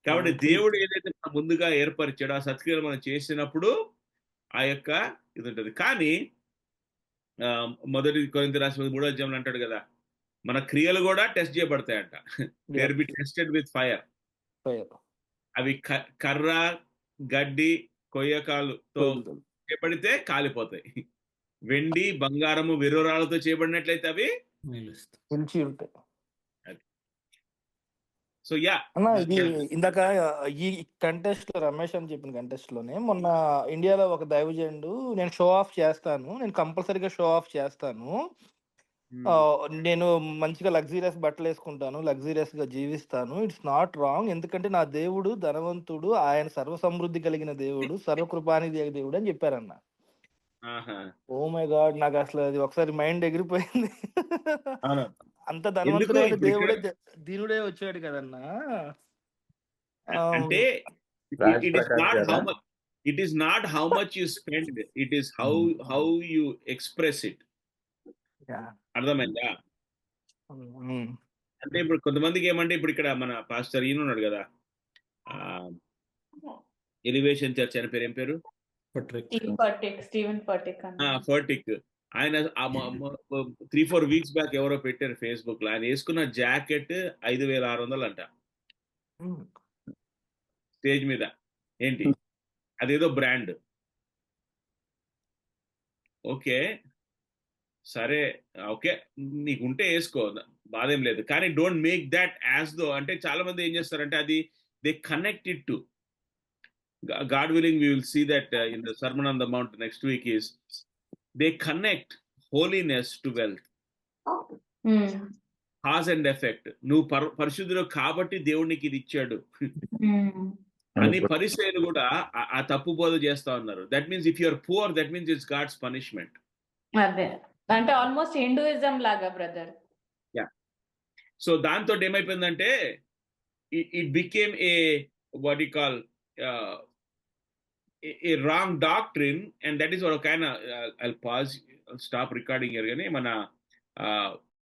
కాబట్టి మనం దేవుడు ఏదైతే మనం ముందుగా ఏర్పరిచాడో ఆ సత్క్రియలు మనం చేసినప్పుడు ఆ యొక్క ఇది ఉంటుంది. కానీ మొదటి కొరింథీ రాసిన 3 అంటాడు కదా, మన క్రియలు కూడా టెస్ట్ చేయబడతాయంట. There be tested with fire. అవి కర్ర, గడ్డి, కొయ్యకాలుతో చేయబడితే కాలిపోతాయి. వెండి, బంగారము, విరోరాలతో చేయబడినట్లయితే అవి నిలిచి ఉంటాయి. సో యా అన్న ఇది ఇందాక ఈ కంటెస్ట్ లో రమేష్ అని చెప్పిన కంటెస్ట్ లోనే మొన్న ఇండియాలో ఒక దైవజనుడు నేను షో ఆఫ్ చేస్తాను, నేను కంపల్సరీగా షో ఆఫ్ చేస్తాను, నేను మంచిగా లగ్జీరియస్ బట్టలు వేసుకుంటాను, లగ్జీరియస్ గా జీవిస్తాను, ఇట్స్ నాట్ రాంగ్, ఎందుకంటే నా దేవుడు ధనవంతుడు, ఆయన సర్వ సమృద్ధి కలిగిన దేవుడు, సర్వకృపానిధి దేవుడు అని చెప్పారన్న. ఓ మై గాడ్, నాకు అసలు అది ఒకసారి మైండ్ ఎగిరిపోయింది. అంత ధనవంతుడైన దేవుడే దీనుడే వచ్చాడు కదన్నా. అంటే it is not how much you spend, it is how you express it. అర్థమైందా? అంటే ఇప్పుడు కొంతమందికి ఏమంటే, ఇప్పుడు ఇక్కడ మన పాస్టర్ ఈయన ఉన్నాడు కదా, ఎలివేషన్ చర్చ్ అని పేరు, ఏం పేరు? ఫర్టిక్. ఆయన 3-4 వీక్స్ బ్యాక్ ఎవరో పెట్టారు ఫేస్బుక్ లో, ఆయన వేసుకున్న జాకెట్ 5,600 అంట స్టేజ్ మీద. ఏంటి అదేదో బ్రాండ్. ఓకే సరే, ఓకే నీకుంటే వేసుకో, బాధేం లేదు, కానీ don't make that as though. అంటే చాలా మంది ఏం చేస్తారంటే అది they connect it to God willing, we will see that in the Sermon on the Mount next week, is they connect holiness to wealth. Cause and effect. నువ్వు పరిశుద్ధుడు కాబట్టి దేవుడు నీకు ఇది ఇచ్చాడు అని పరిసయ్యులు కూడా ఆ తప్పు బోధ చేస్తా ఉన్నారు. That means if you are poor, that means it's God's punishment. అదే అంటే ఆల్మోస్ట్ హిందూయిజం లాగా బ్రదర్. యా. సో దాంతో ఏమైపోయిందంటే it became a what you call a wrong doctrine, and that is what kind of I'll pause, I'll stop recording here. కానీ మన